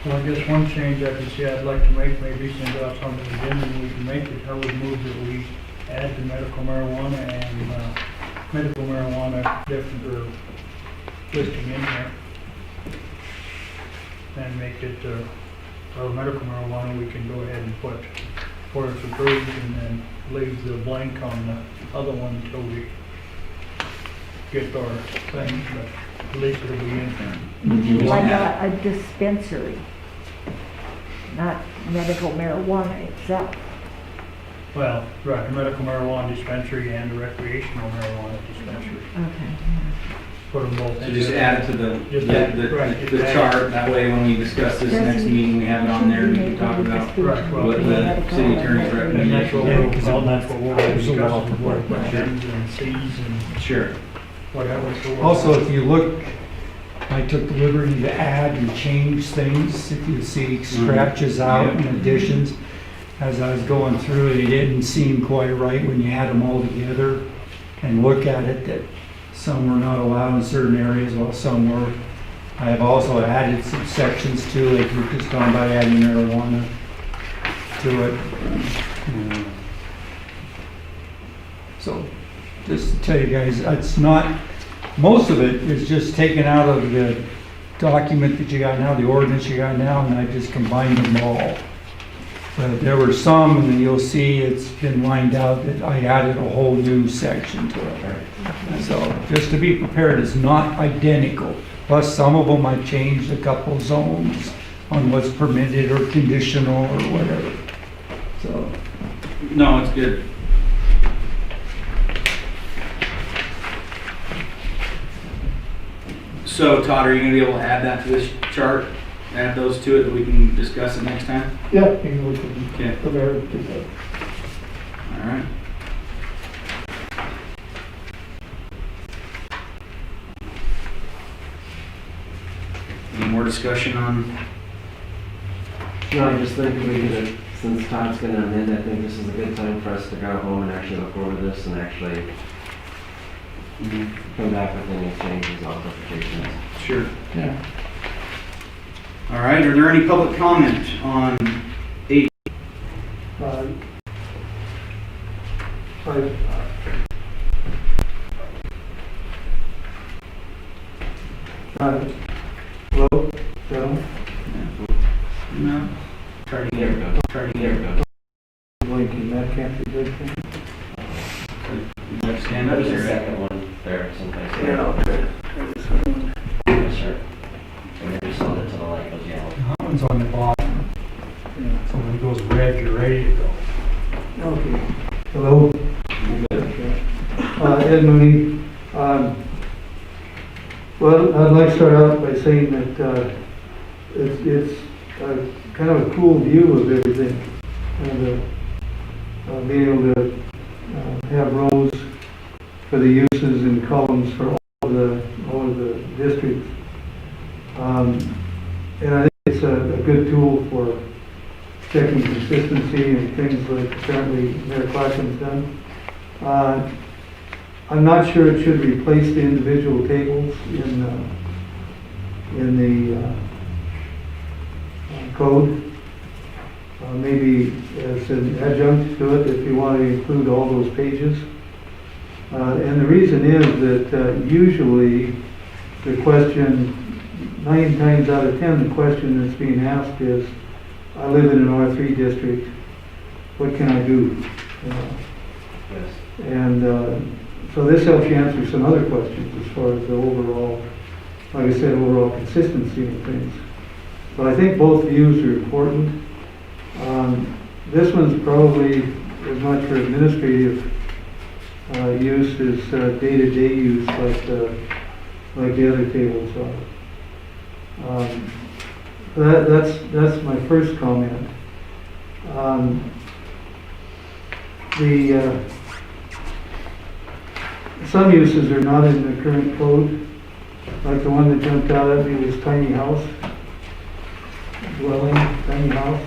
Well, I guess one change I could see I'd like to make, maybe since that's something again, and we can make it, I would move that we add the medical marijuana and, medical marijuana different, or listing in there. And make it, or medical marijuana, we can go ahead and put where it's approved and then leave the blank on the other one until we get our thing, but at least it'll be in there. Like a dispensary, not medical marijuana itself. Well, right, a medical marijuana dispensary and a recreational marijuana dispensary. Okay. Put them both So in just there. add it to Right, the just chart, that way when we discuss this next meeting, we have it on there, we can talk about Right, well, what the city attorney's And that's what recommendation. we'll, that's what we'll There's a lot discuss, of what work. questions and Cs and Sure. whatever. So we'll- Also, if you look, I took the liberty to add and change things. If you see scratches out and additions, as I was going through it, it didn't seem quite right when you add them all together and look at it, that some were not allowed in certain areas while some were. I have also added some sections to it, we're just talking about adding marijuana to it. So, just to tell you guys, it's not, most of it is just taken out of the document that you got now, the ordinance you got now, and I just combined them all. But there were some, and then you'll see it's been lined out that I added a whole new section to it. So, just to be prepared, it's not identical. Plus, some of them I changed a couple zones on what's permitted or conditional or whatever. So, No, it's good. So Todd, are you gonna be able to add that to this chart? Add those to it that we can discuss it next time? Yeah, you can look at Okay. the very, do that. All right. Any more discussion on? No, I just think we could, since Todd's gonna amend, I think this is a good time for us to go home and actually look over this and actually come back with any changes, modifications. Sure. Yeah. All right, are there any public comment on Hello, gentlemen. No. Try to There we go. Try to There we go. Blinking, that can't be good thing. Stand up There's a there. second one there someplace. okay. Yes, sir. And then just hold it till the light goes yellow. that one's on the bottom. So when it goes red, you're ready to go. Okay. Hello? Ed Mooney. Well, I'd like to start out by saying that it's kind of a cool view of everything. And being able to have rows for the uses and columns for all of the districts. And I think it's a good tool for checking consistency and things like apparently Mayor Clacken's done. I'm not sure it should replace the individual tables in the code. Maybe as an adjunct to it if you want to include all those pages. And the reason is that usually the question, 9 times out of 10, the question that's being asked is, I live in an R3 district, what can I do? Yes. And so this helps you answer some other questions as far as the overall, like I said, overall consistency of things. But I think both views are important. This one's probably as much for administrative use as day-to-day use, like the other tables are. That's my first comment. Some uses are not in the current code, like the one that jumped out at me was tiny house, dwelling, tiny house.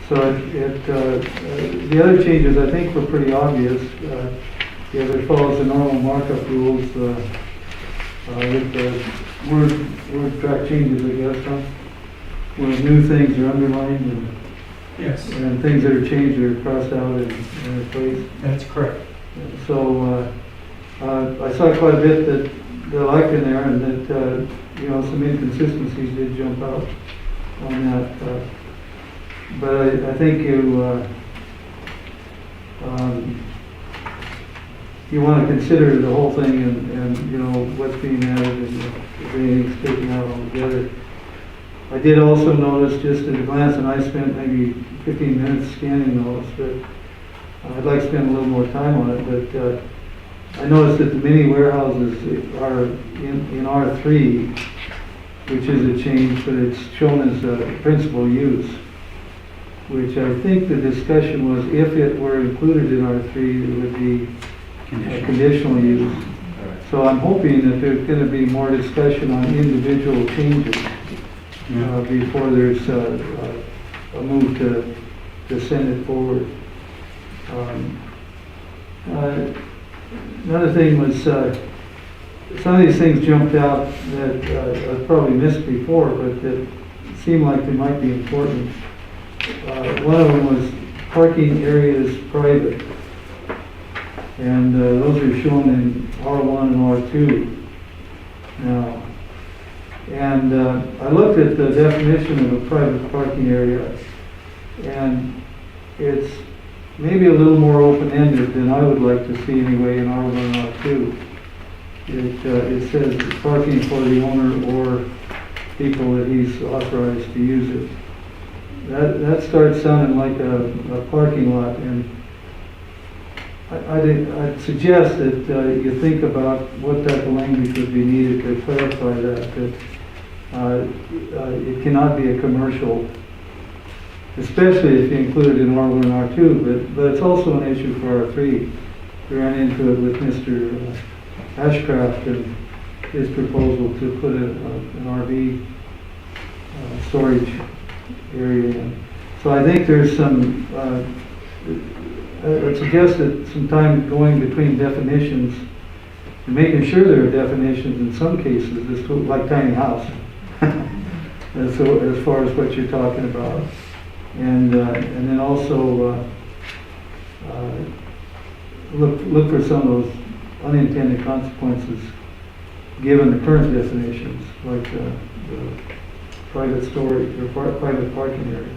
The other changes I think were pretty obvious. The other follows the normal markup rules, with the word track changes, I guess, huh? Where new things are underlined and Yes, and things that are changed are crossed out and replaced. that's correct. So, I saw quite a bit that I liked in there, and that, some inconsistencies did jump out on that. But I think you want to consider the whole thing and what's being added and if anything's taken out altogether. I did also notice, just at a glance, and I spent maybe 15 minutes scanning those, but I'd like to spend a little more time on it. But I noticed that the mini warehouses are in R3, which is a change, but it's shown as a principal use, which I think the discussion was if it were included in R3, it would be a conditional use. So I'm hoping that there's going to be more discussion on individual changes before there's a move to send it forward. Another thing was some of these things jumped out that I probably missed before, but that seemed like they might be important. One of them was parking areas private. And those are shown in R1 and R2 now. And I looked at the definition of a private parking area, and it's maybe a little more open-ended than I would like to see anyway in R1 and R2. It says parking for the owner or people that he's authorized to use it. That starts sounding like a parking lot, and I'd suggest that you think about what type of language would be needed to clarify that it cannot be a commercial, especially if you include it in R1 and R2, but it's also an issue for R3. We ran into it with Mr. Ashcraft and his proposal to put an RV storage area in. So I think there's some I suggest that some time going between definitions and making sure there are definitions in some cases, like tiny house, as far as what you're talking about, and then also look for some of those unintended consequences given the current definitions, like the private storage or private parking area.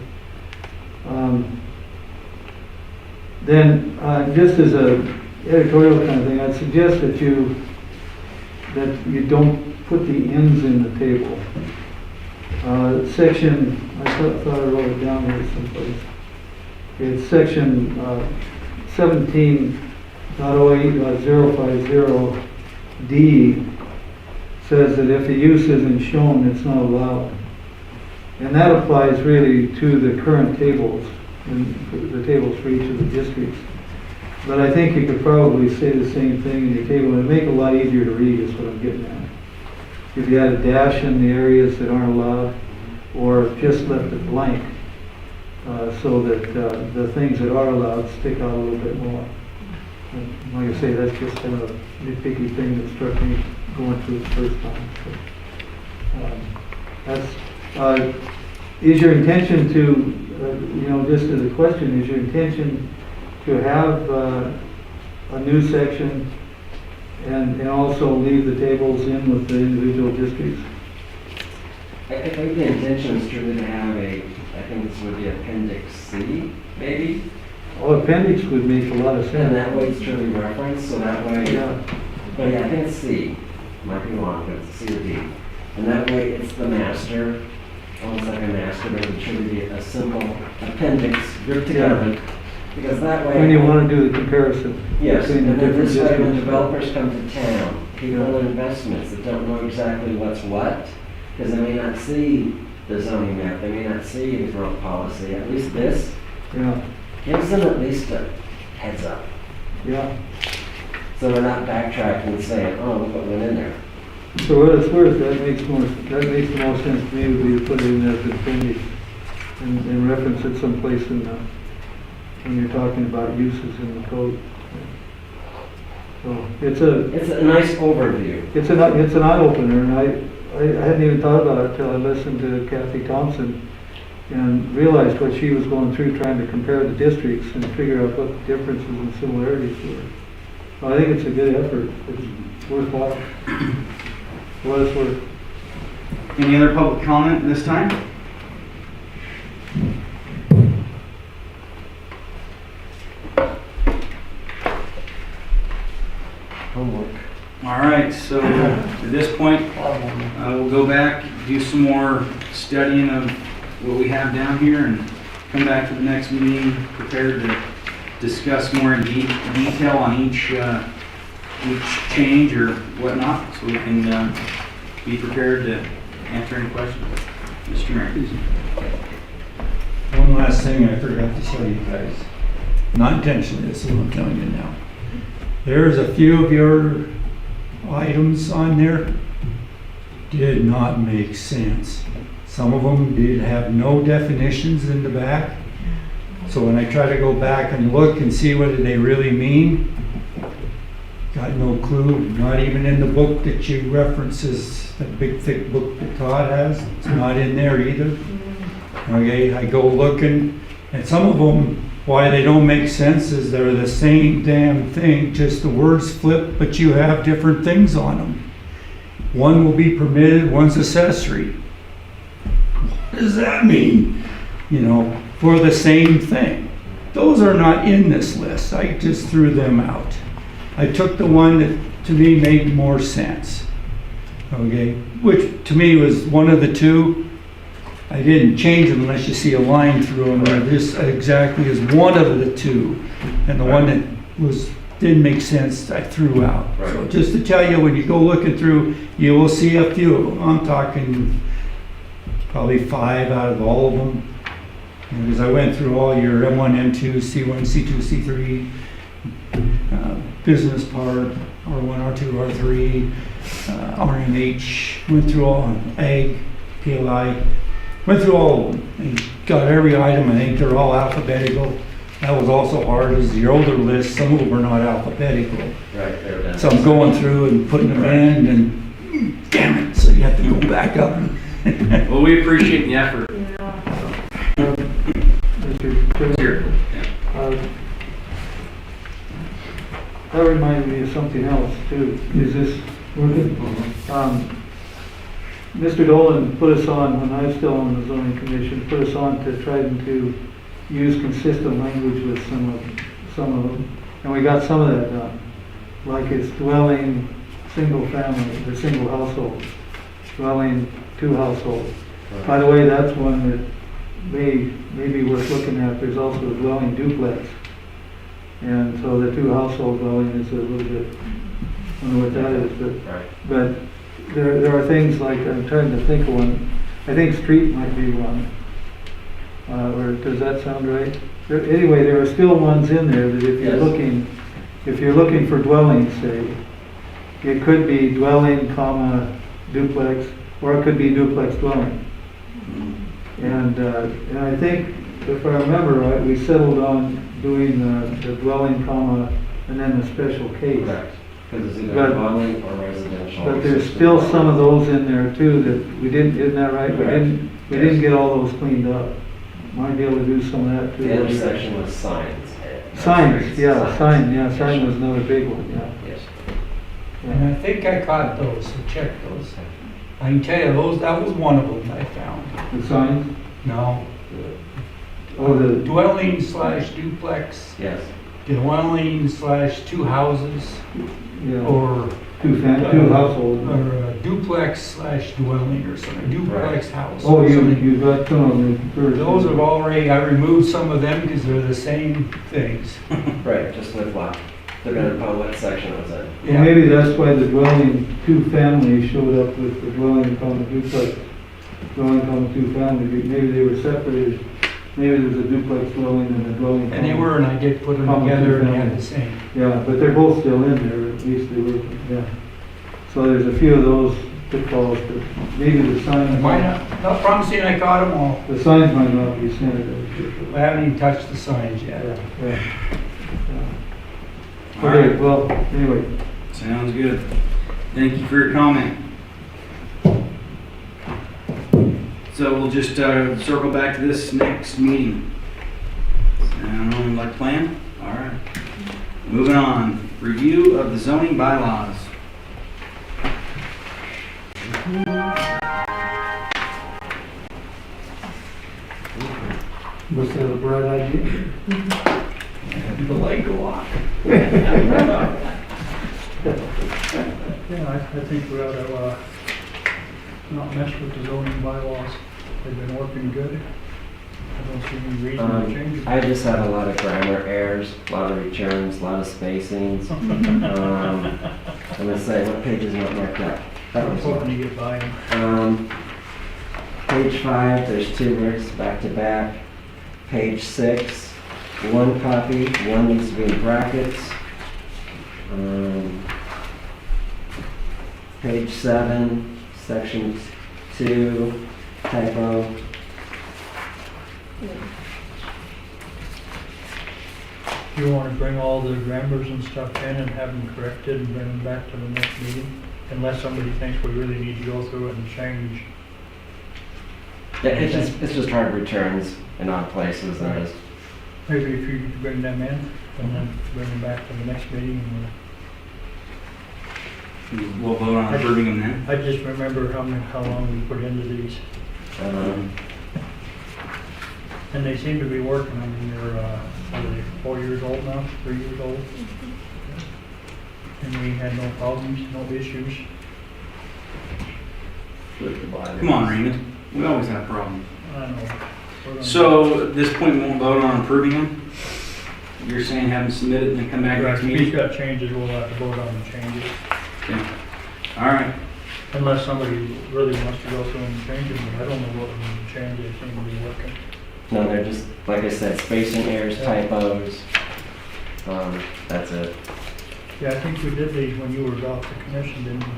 Then, just as a editorial kind of thing, I'd suggest that you don't put the ends in the table. Section, I thought I wrote it down here someplace. It's section 17.08.050D says that if a use isn't shown, it's not allowed. And that applies really to the current tables, and the tables for each of the districts. But I think you could probably say the same thing in your table, and it'd make it a lot easier to read, is what I'm getting at. If you had a dash in the areas that aren't allowed, or just left it blank, so that the things that are allowed stick out a little bit more. And like I say, that's just kind of a nitpicky thing that struck me going through it the first time. So, is your intention to, just as a question, is your intention to have a new section and also leave the tables in with the individual districts? I think the intention is truly to have I think this would be Appendix C, maybe? Oh, appendix would make a lot of sense. And that way it's truly referenced, so that way, Yeah. but yeah, I think it's C. Might be wrong, but it's C or D. And that way it's the master, almost like a master, but it would truly be a simple appendix grouped together. Because that way. When you want to do the comparison. Yes, between and the then different this way when districts. developers come to town, people in investments that don't know exactly what's what, because they may not see the zoning map, they may not see the growth policy, at least this Yeah, gives them at least a heads up. yeah. So they're not backtracking and saying, oh, look what went in there. So what it's worth, that makes the most sense to me would be to put it in as an appendix. and reference it someplace in the, when you're talking about uses in the code. So It's a nice overview. it's an eye opener, and I hadn't even thought about it till I listened to Kathy Thompson and realized what she was going through trying to compare the districts and figure out what the differences and similarities were. So I think it's a good effort. It's worthwhile. What it's worth. Any other public comment this time? Homework. All right, so at this point, we'll go back, do some more studying of what we have down here, and come back to the next meeting prepared to discuss more in detail on each change or whatnot, so we can be prepared to answer any questions. Mr. Mayor. One last thing I forgot to tell you guys. Not intentionally, this is what I'm telling you now. There's a few of your items on there did not make sense. Some of them did have no definitions in the back. So when I try to go back and look and see what do they really mean, got no clue. Not even in the book that you references, that big thick book that Todd has, it's not in there either. Okay, I go looking, and some of them, why they don't make sense is they're the same damn thing, just the words flip, but you have different things on them. One will be permitted, one's accessory. What does that mean? You know, for the same thing. Those are not in this list. I just threw them out. I took the one that to me made more sense. Okay, which to me was one of the two. I didn't change them unless you see a line through them. Right. This exactly is one of the two, and the one that didn't make sense I threw out. Right. So just to tell you, when you go looking through, you will see a few of them. I'm talking probably 5 out of all of them, because I went through all your M1, M2, C1, C2, C3, business part, R1, R2, R3, RMH. Went through all ag, PLI. Went through all of them and got every item. I think they're all alphabetical. That was also hard as the older list. Some of them are not alphabetical. Right. So I'm going through and putting them in, and damn it, so you have to go back up. Well, we appreciate the effort. Mr. Here. That reminded me of something else too. Is this working? Mr. Dolan put us on, when I was still on the zoning commission, put us on to try to use consistent language with some of them. And we got some of that done. Like it's dwelling, single family, or single household. Dwelling, 2 households. Right. By the way, that's one that may be worth looking at. There's also a dwelling duplex. And so the 2 household dwelling is a little bit, I don't know what that is, but there are things like, I'm trying to think of one, I think street might be one. Or does that sound right? Anyway, there are still ones in there that if you're looking for dwelling, say, it could be dwelling, comma, duplex, or it could be duplex dwelling. And I think, if I remember right, we settled on doing the dwelling, comma, and then the special case. Correct. Because it's either dwelling or residential. But there's still some of those in there too that we didn't, isn't that right? We didn't get all those cleaned up. Might be able to do some of that too. The other section was signs. Signs, yeah, sign was another big one, yeah. Yes. And I think I caught those, so check those. I can tell you, that was one of them I found. The signs? No. Oh, the Dwelling / duplex. Yes. Dwelling / 2 houses. Yeah. Or 2 households. Or a duplex / dwelling or something, duplex house. Oh, you got some of them first. Those have already, I removed some of them because they're the same things. Right, just with what, depending upon what section it was in. Yeah. Maybe that's why the dwelling 2 family showed up with the dwelling, comma, duplex. Dwelling, comma, 2 family, maybe they were separated. Maybe there's a duplex dwelling and a dwelling. And they were, and I did put them together and they had the same. Yeah, but they're both still in there, at least they were, yeah. So there's a few of those pitfalls, but maybe the sign. Might not promising I caught them all. The signs might not be sanitary. I haven't even touched the signs yet. Yeah. All Okay, right. well, anyway, Sounds good. Thank you for your comment. So we'll just circle back to this next meeting. Sound like plan? All right. Moving on. Review of the zoning bylaws. Was that a bright idea? The leg go off. Yeah, I think we ought to, not mess with the zoning bylaws. They've been working good. I don't see any reason to change them. I just had a lot of grammar errors, a lot of returns, a lot of spacings. I'm gonna say, what page is not marked up? I That was was hoping to get by them. Page 5, there's 2 words back to back. Page 6, 1 copy, 1 needs to be in brackets. Page 7, section 2, typo. Do you want to bring all the grammars and stuff in and have them corrected and bring them back to the next meeting? Unless somebody thinks we really need to go through it and change. Yeah, it's just hard returns in odd places and it's, Maybe if you could bring them in and then bring them back to the next meeting. We'll vote on approving them then. I just remember how long we put into these. And they seem to be working. I mean, they're, what are they, 4 years old now, 3 years old? And we had no problems, no issues. Come on, Raymond. We always have problems. I don't know. We're gonna- So at this point, we won't vote on approving them? You're saying have them submitted and then come back Right, next if he's meeting? got changes, we'll have to vote on the changes. Okay. All right. Unless somebody really wants to go through and change them, but I don't know what we need to change. They seem to be working. no, they're just, like I said, spacing errors, typos. That's it. Yeah, I think we did these when you were off the commission, didn't we?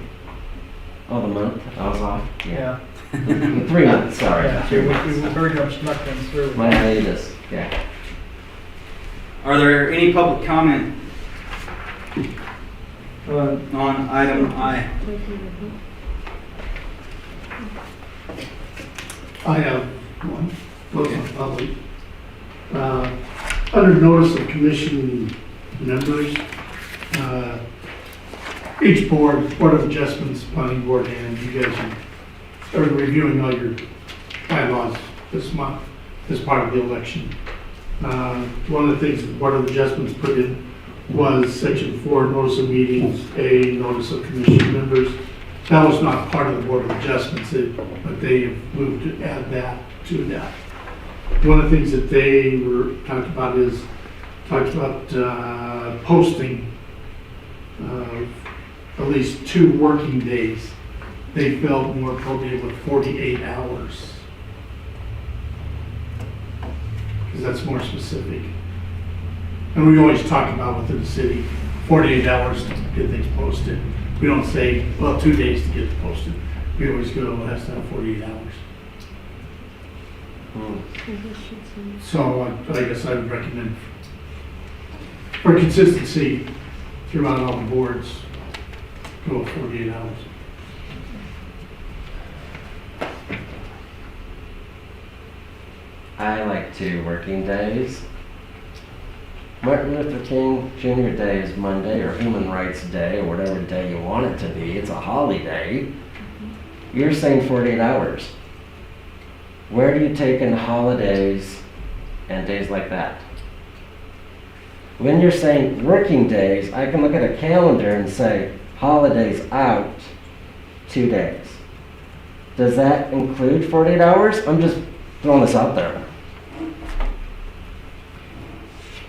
Oh, the month I was off? Yeah. 3 months, sorry. Yeah, see, we very much snuck them through. My hiatus, yeah. Are there any public comment uh, on item I? I have one, looks on public. Under notice of commission members, each board of adjustments, planning board, and you guys are reviewing all your bylaws this month as part of the election. One of the things the board of adjustments put in was section 4, notice of meetings, A, notice of commission members. That was not part of the board of adjustments, but they have moved to add that to that. One of the things that they talked about posting at least 2 working days. They felt more appropriate with 48 hours. Because that's more specific. And we always talk about within the city, 48 hours to get things posted. We don't say, well, 2 days to get it posted. We always go, it has to have 48 hours. So I guess I would recommend, for consistency throughout all the boards, go with 48 hours. I like 2 working days. Martin Luther King Jr. Day is Monday, or Human Rights Day, or whatever day you want it to be. It's a holiday. You're saying 48 hours. Where do you take in holidays and days like that? When you're saying working days, I can look at a calendar and say, holidays out, 2 days. Does that include 48 hours? I'm just throwing this out there.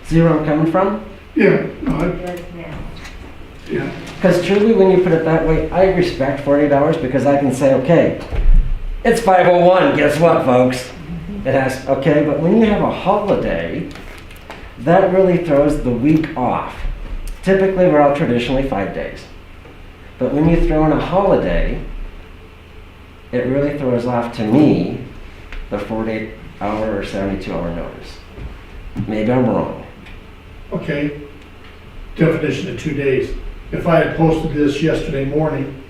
See where I'm coming from? Yeah, no, yeah. Because truly, when you put it that way, I respect 48 hours because I can say, okay, it's 5:01, guess what, folks? It has, okay, but when you have a holiday, that really throws the week off. Typically, we're out traditionally 5 days. But when you throw in a holiday, it really throws off to me the 48-hour or 72-hour notice. Maybe I'm wrong. Okay, definition of 2 days. If I had posted this yesterday morning,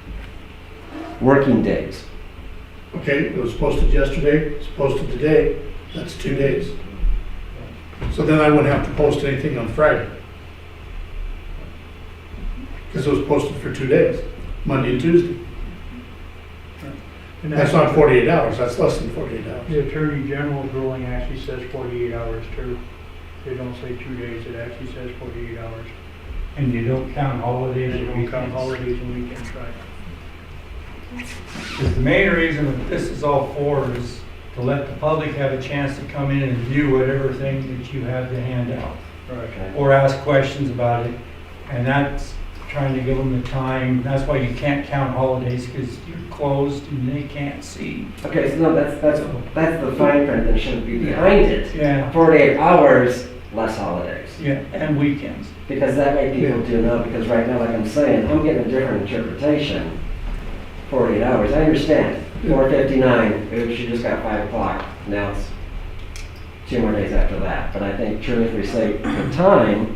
Working days. okay, it was posted yesterday, it's posted today, that's 2 days. So then I wouldn't have to post anything on Friday. Because it was posted for 2 days, Monday and Tuesday. And That's not 48 hours, that's less than 48 hours. The Attorney General's ruling actually says 48 hours too. They don't say 2 days, it actually says 48 hours. And you don't count holidays They or don't count weekends. holidays and weekends, right? Because the main reason that this is all for is to let the public have a chance to come in and view whatever thing that you have to hand out, Right. or ask questions about it. And that's trying to give them the time. That's why you can't count holidays, because you're closed and they can't see. Okay, so no, that's the fine print that should be behind it. Yeah, 48 hours, less holidays. yeah, and weekends. Because that way people do know, because right now, like I'm saying, I'm getting a different interpretation. 48 hours, I understand. 4:59, oops, you just got 5 o'clock, now it's 2 more days after that. But I think truly if we say the time,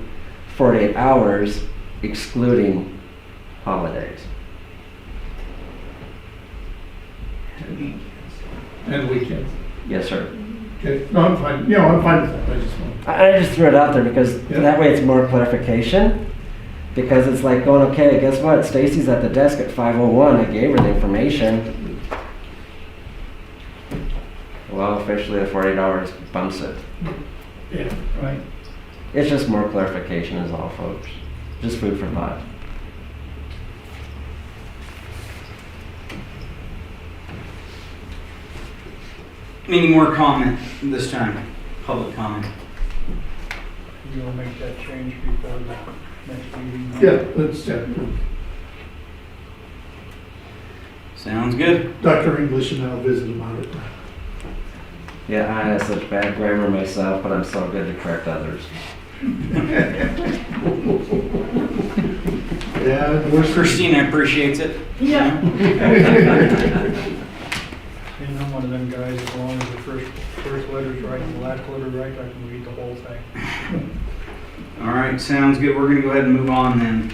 48 hours excluding holidays. And weekends. Yes, sir. Okay, no, I'm fine, I'm fine with that, I just want. I just threw it out there because Yeah. that way it's more clarification. Because it's like going, okay, guess what? Stacy's at the desk at 5:01. I gave her the information. Well, officially the 48 hours bumps it. Yeah. Right. It's just more clarification is all, folks. Just food for thought. Any more comment this time? Public comment? You will make that change before the next meeting? Yeah, that's, Sounds good. Dr. English and I'll visit about it. Yeah, I have such bad grammar myself, but I'm so good to correct others. Yeah, we're Christina appreciates it. Yeah. And I'm one of them guys, as long as the first letter's right and the last letter's right, I can read the whole thing. All right, sounds good. We're gonna go ahead and move on then.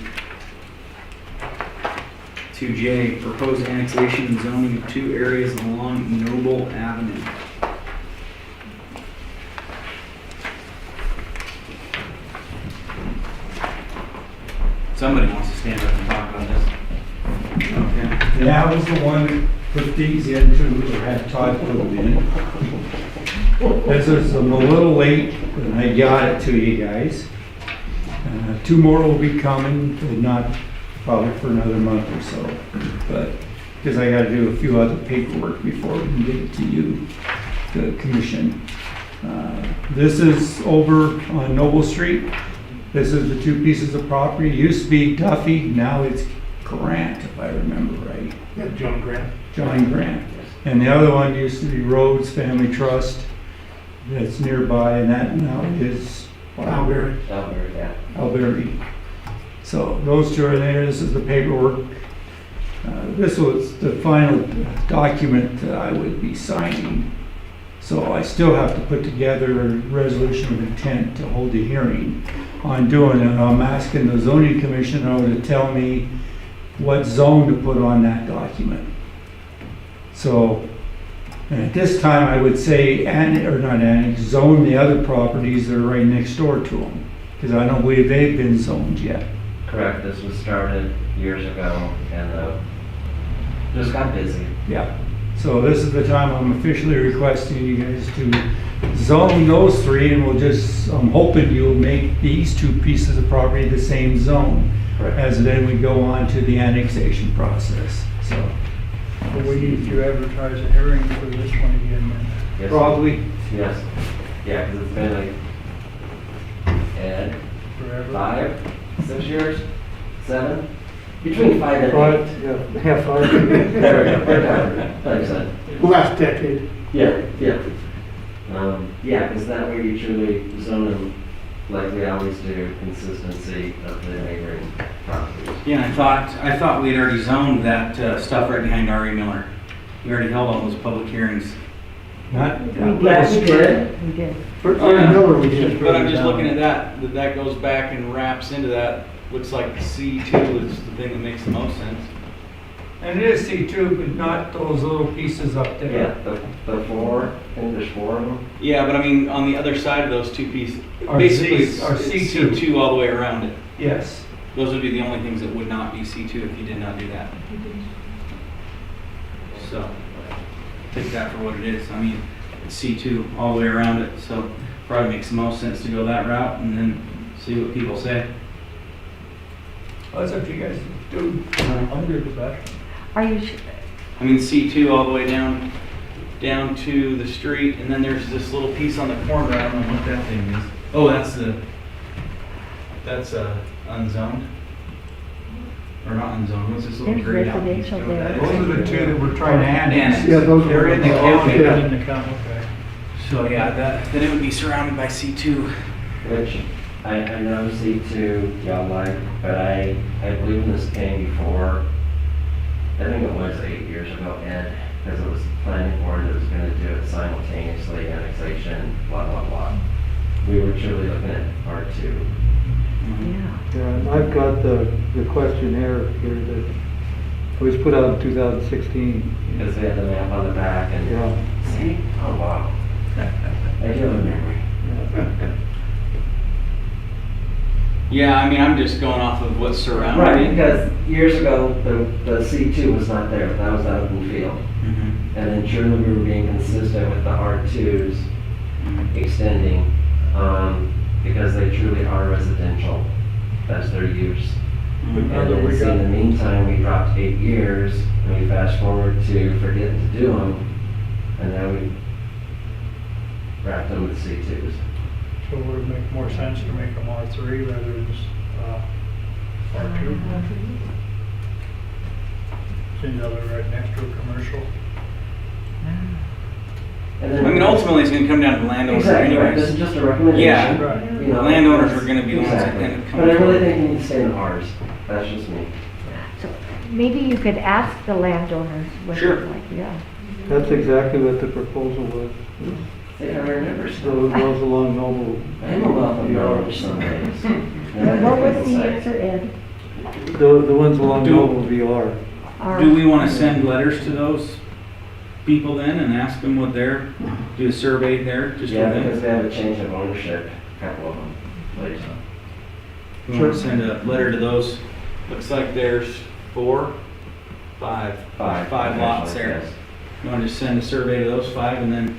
To J, proposed annexation and zoning of 2 areas along Noble Avenue. Somebody wants to stand up and talk about this. Okay. And that was the one that put these into, or had Todd put them in. This is a little late, and I got it to you guys. 2 more will be coming, but not probably for another month or so. But, because I gotta do a few other paperwork before we can get it to you, the commission. This is over on Noble Street. This is the 2 pieces of property. Used to be Duffy, now it's Grant, if I remember right. Yeah, John Grant. John Grant. And the other one used to be Rhodes Family Trust that's nearby, and that now is Albury. Albert, yeah. Albury. So those 2 are there. This is the paperwork. This was the final document that I would be signing. So I still have to put together a resolution of intent to hold a hearing on doing it. I'm asking the zoning commissioner to tell me what zone to put on that document. So, and at this time, I would say, zone the other properties that are right next door to them, because I don't believe they've been zoned yet. Correct. This was started years ago and just got busy. Yeah. So this is the time I'm officially requesting you guys to zone those 3, and we'll just, I'm hoping you'll make these 2 pieces of property the same zone. Correct. As then we go on to the annexation process, so. But we need to advertise a hearing for this one again then. Yes. Probably. Yes. Yeah, because it's been like, Ed, Forever. 5, 6 years, 7? Between 5 and 8. Right, yeah, half hour. There we go. We're down. Like I said. Last decade. Yeah, yeah. Yeah, because that way you truly zone them like we always do, consistency of the neighboring properties. Yeah, I thought we had already zoned that stuff right behind R.E. Miller. We already held all those public hearings. Not, We Last year? We did. For Oh, yeah. Miller, we just. But I'm just looking at that goes back and wraps into that. Looks like C2 is the thing that makes the most sense. and it is C2, but not those little pieces up there. Yeah, the four, I think there's four of them. Yeah, but I mean, on the other side of those two pieces, Are basically C- are it's C2. C2 all the way around it. Yes. Those would be the only things that would not be C2 if you did not do that. So, take that for what it is. I mean, it's C2 all the way around it, so probably makes the most sense to go that route and then see what people say. Well, that's up to you guys to do. I'm good with that. Are you sure? I mean, C2 all the way down to the street, and then there's this little piece on the corner. I don't know what that thing is. Oh, that's unzoned. Or not unzoned. What's this little There's grayed out piece? residential You know what that there. is? Those are the two that we're trying to annex. Annex. Yeah, those They're in the were- county. yeah. In the county, okay. So yeah, then it would be surrounded by C2. Which I know C2 y'all like, but I believe this came before, I think it was 8 years ago, Ed, because it was the planning board that was gonna do it simultaneously, annexation, blah, blah, blah. We were truly looking at R2. Yeah. Yeah, and I've got the questionnaire here that was put out in 2016. Because they had the map on the back and, Yeah. see, oh wow. I do have a memory. Yeah, I mean, I'm just going off of what's surrounding Right, it. because years ago, the C2 was not there, that was out in the field. Mhm. And then surely we were being consistent with the R2s extending, because they truly are residential. That's their use. And Now that then we see, in got, the meantime, we dropped 8 years, and we fast forward to forgetting to do them, and now we wrapped them with C2s. So would it make more sense to make them R3 rather than just R2? Seems that they're right next to a commercial. And I then, mean, ultimately, it's gonna come down to the landowner exactly, right, this anyways. is just a recommendation. Yeah. Right. You know, Landowners are gonna be the ones that exactly. end up coming But I really forward. think you need to stay in ours, that's just me. So maybe you could ask the landowners what Sure. they'd like, yeah. That's exactly what the proposal was. See, I remember So still. it goes along Noble. I'm a wealth of knowledge some days. And what was the answer, Ed? The ones along Do- Noble VR. Or- Do we wanna send letters to those people then and ask them what they're, do a survey there, just for Yeah, them? because they have a change of ownership, a couple of them, please. We wanna send a letter to those, looks like there's 5 lots actually, there. yes. You wanna just send a survey to those 5 and then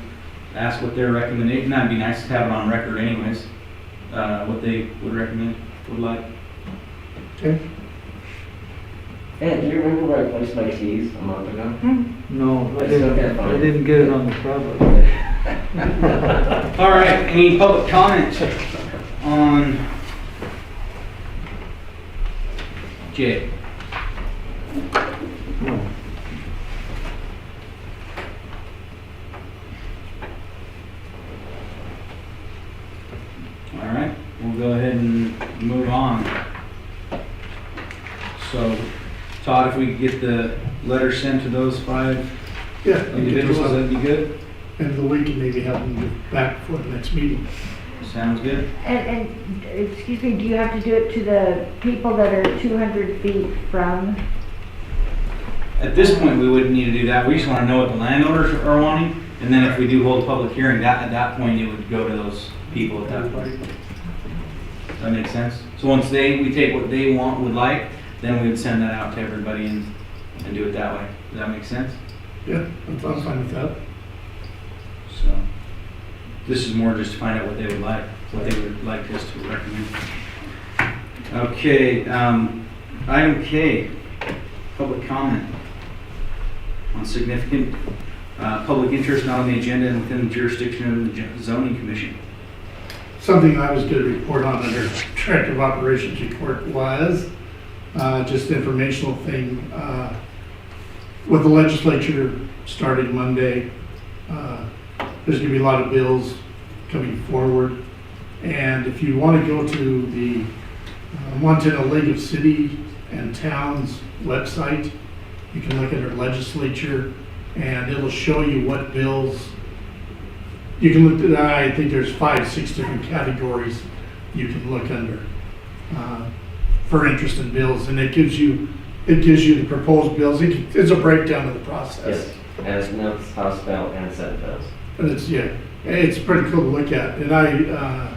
ask what their recommendation, that'd be nice to have it on record anyways, what they would recommend, would like. Okay. Ed, do you remember where I placed my keys a month ago? No, I I still can't didn't, find I it. didn't get it on the property. All right, any public comment on J? No. All right, we'll go ahead and move on. So, Todd, if we could get the letter sent to those 5 Yeah. individuals, that'd be good? End of the week and maybe have them back for the next meeting. Sounds good? And, excuse me, do you have to do it to the people that are 200 feet from? At this point, we wouldn't need to do that. We just want to know what the landowners are wanting. And then if we do hold a public hearing, at that point, it would go to those people at that point. Does that make sense? So once we take what they would like, then we would send that out to everybody and do it that way. Does that make sense? Yeah, I'm fine with that. So, this is more just to find out what they would like, what they would like us to recommend. Okay, item K, public comment on significant public interest not on the agenda and within the jurisdiction of the zoning commission. Something I was going to report on under Director of Operations report was just an informational thing. With the legislature starting Monday, there's going to be a lot of bills coming forward. And if you want to go to the Montana League of City and Towns website, you can look at our legislature and it'll show you what bills. You can look at, I think there's 5, 6 different categories you can look under for interest in bills, and it gives you the proposed bills. It's a breakdown of the process. Yes, as notes, House bill, and Senate bills. And it's pretty cool to look at. And I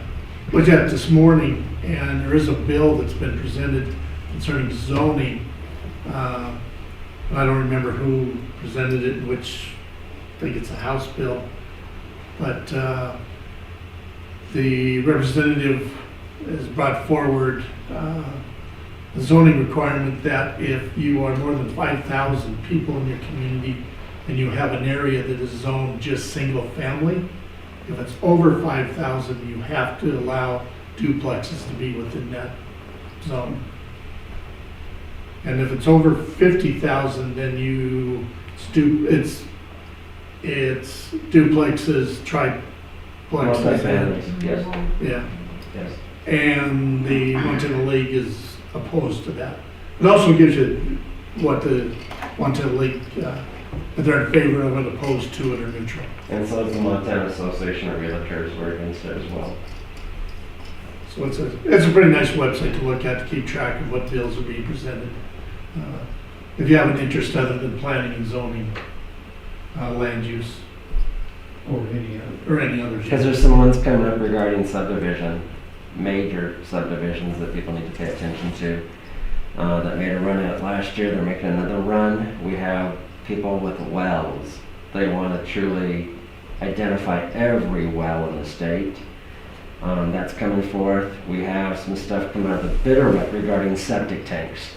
looked at it this morning, and there is a bill that's been presented concerning zoning. I don't remember who presented it, which I think it's a House bill. But the representative has brought forward a zoning requirement that if you are more than 5,000 people in your community and you have an area that is zoned just single family, if it's over 5,000, you have to allow duplexes to be within that zone. And if it's over 50,000, then it's duplexes, triplexes. Multifamilies, yes, Yeah, yes. and the Montana League is opposed to that. It also gives you what the Montana League, if they're in favor of it, opposed to it, or neutral. And so is the Montana Association of Realtors, we're against it as well. So it's a pretty nice website to look at to keep track of what bills are being presented. If you have an interest other than planning and zoning, land use, Or any other. Because there's some ones coming up regarding subdivision, major subdivisions that people need to pay attention to. That made a run at it last year, they're making another run. We have people with wells. They want to truly identify every well in the state. That's coming forth. We have some stuff coming out of the Bitterroot regarding septic tanks.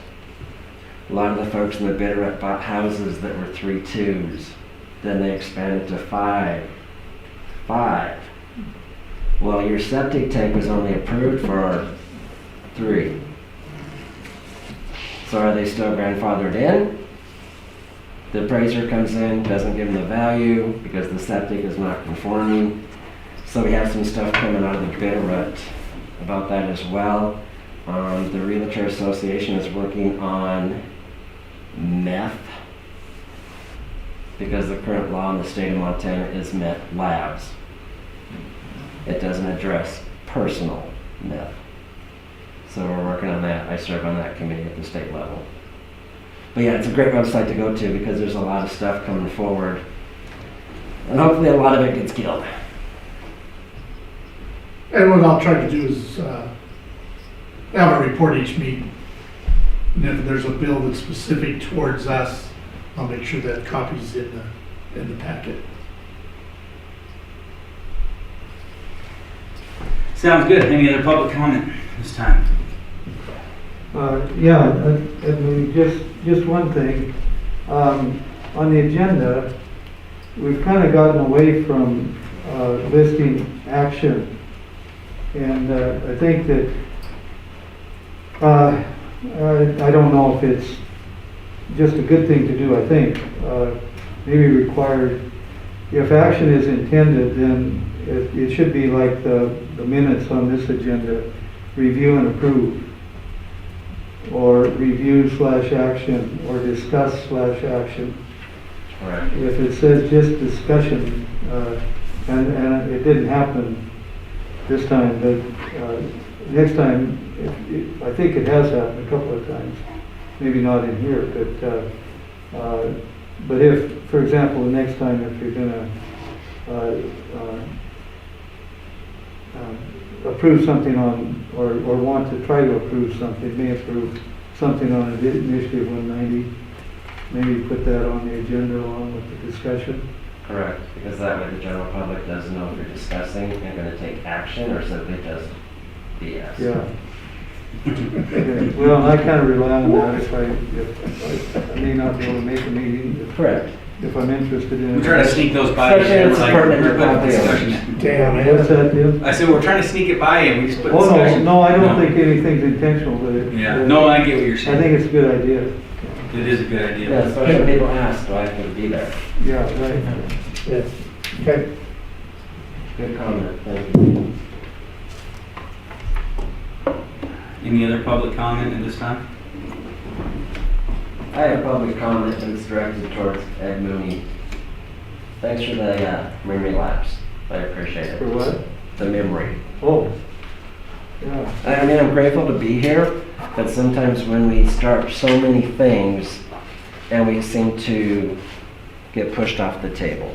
A lot of the folks in the Bitterroot bought houses that were 3.2s. Then they expanded to 5. Well, your septic tank was only approved for 3. So are they still grandfathered in? The appraiser comes in, doesn't give them the value because the septic is not conforming. So we have some stuff coming out of the Bitterroot about that as well. The Realtor Association is working on meth, because the current law in the state of Montana is meth labs. It doesn't address personal meth. So we're working on that. I serve on that committee at the state level. But yeah, it's a great website to go to because there's a lot of stuff coming forward. And hopefully a lot of it gets killed. And what I'll try to do is have a report each meeting. And if there's a bill that's specific towards us, I'll make sure that copy's in the packet. Sounds good. Any other public comment this time? Just one thing. On the agenda, we've kind of gotten away from listing action. And I think that, I don't know if it's just a good thing to do, I think. Maybe required, if action is intended, then it should be like the minutes on this agenda, review and approve, or review/action, or discuss/action. Right. If it says just discussion, and it didn't happen this time, but next time, I think it has happened a couple of times, maybe not in here, but if, for example, the next time if you're gonna approve something on, or want to try to approve something, may approve something on Initiative 190, maybe put that on the agenda along with the discussion. Correct, because that way the general public doesn't know if you're discussing and going to take action or simply just BS. Yeah. Okay. Well, I kind of rely on that if I may not be able to make a meeting. Correct. If I'm interested in it. We try to sneak those by you. Especially It's like pertinent we're putting to discussion in. Damn, What's that, Tim? I said, we're trying to sneak it by you, and we just put Oh, discussion. no, I don't think anything's intentional with it. Yeah, no, I get what you're I saying. think it's a good idea. It is a good idea. Yeah, especially when people ask, do I have to be there? Yeah, right. Yes. Okay. Good comment, thank you. Any other public comment at this time? I have public comment that's directed towards Ed Mooney. Thanks for the memory lapse. I appreciate it. For what? The memory. Oh, yeah. I mean, I'm grateful to be here, but sometimes when we start so many things and we seem to get pushed off the table,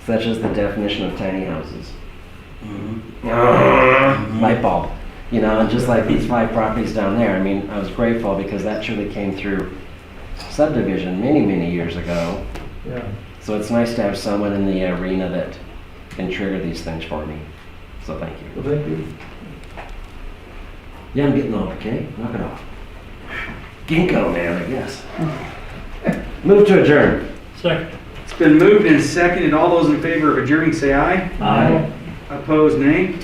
such as the definition of tiny houses. Light bulb. You know, and just like these 5 properties down there, I mean, I was grateful because that truly came through subdivision many, many years ago. Yeah. So it's nice to have someone in the arena that can trigger these things for me. So thank you. Well, thank you. Yeah, I'm getting old, okay? Knock it off. Ginkgo, man, I guess. Move to adjourn. Second. It's been moved and seconded. All those in favor of adjourning, say aye. Aye. Opposed, nay.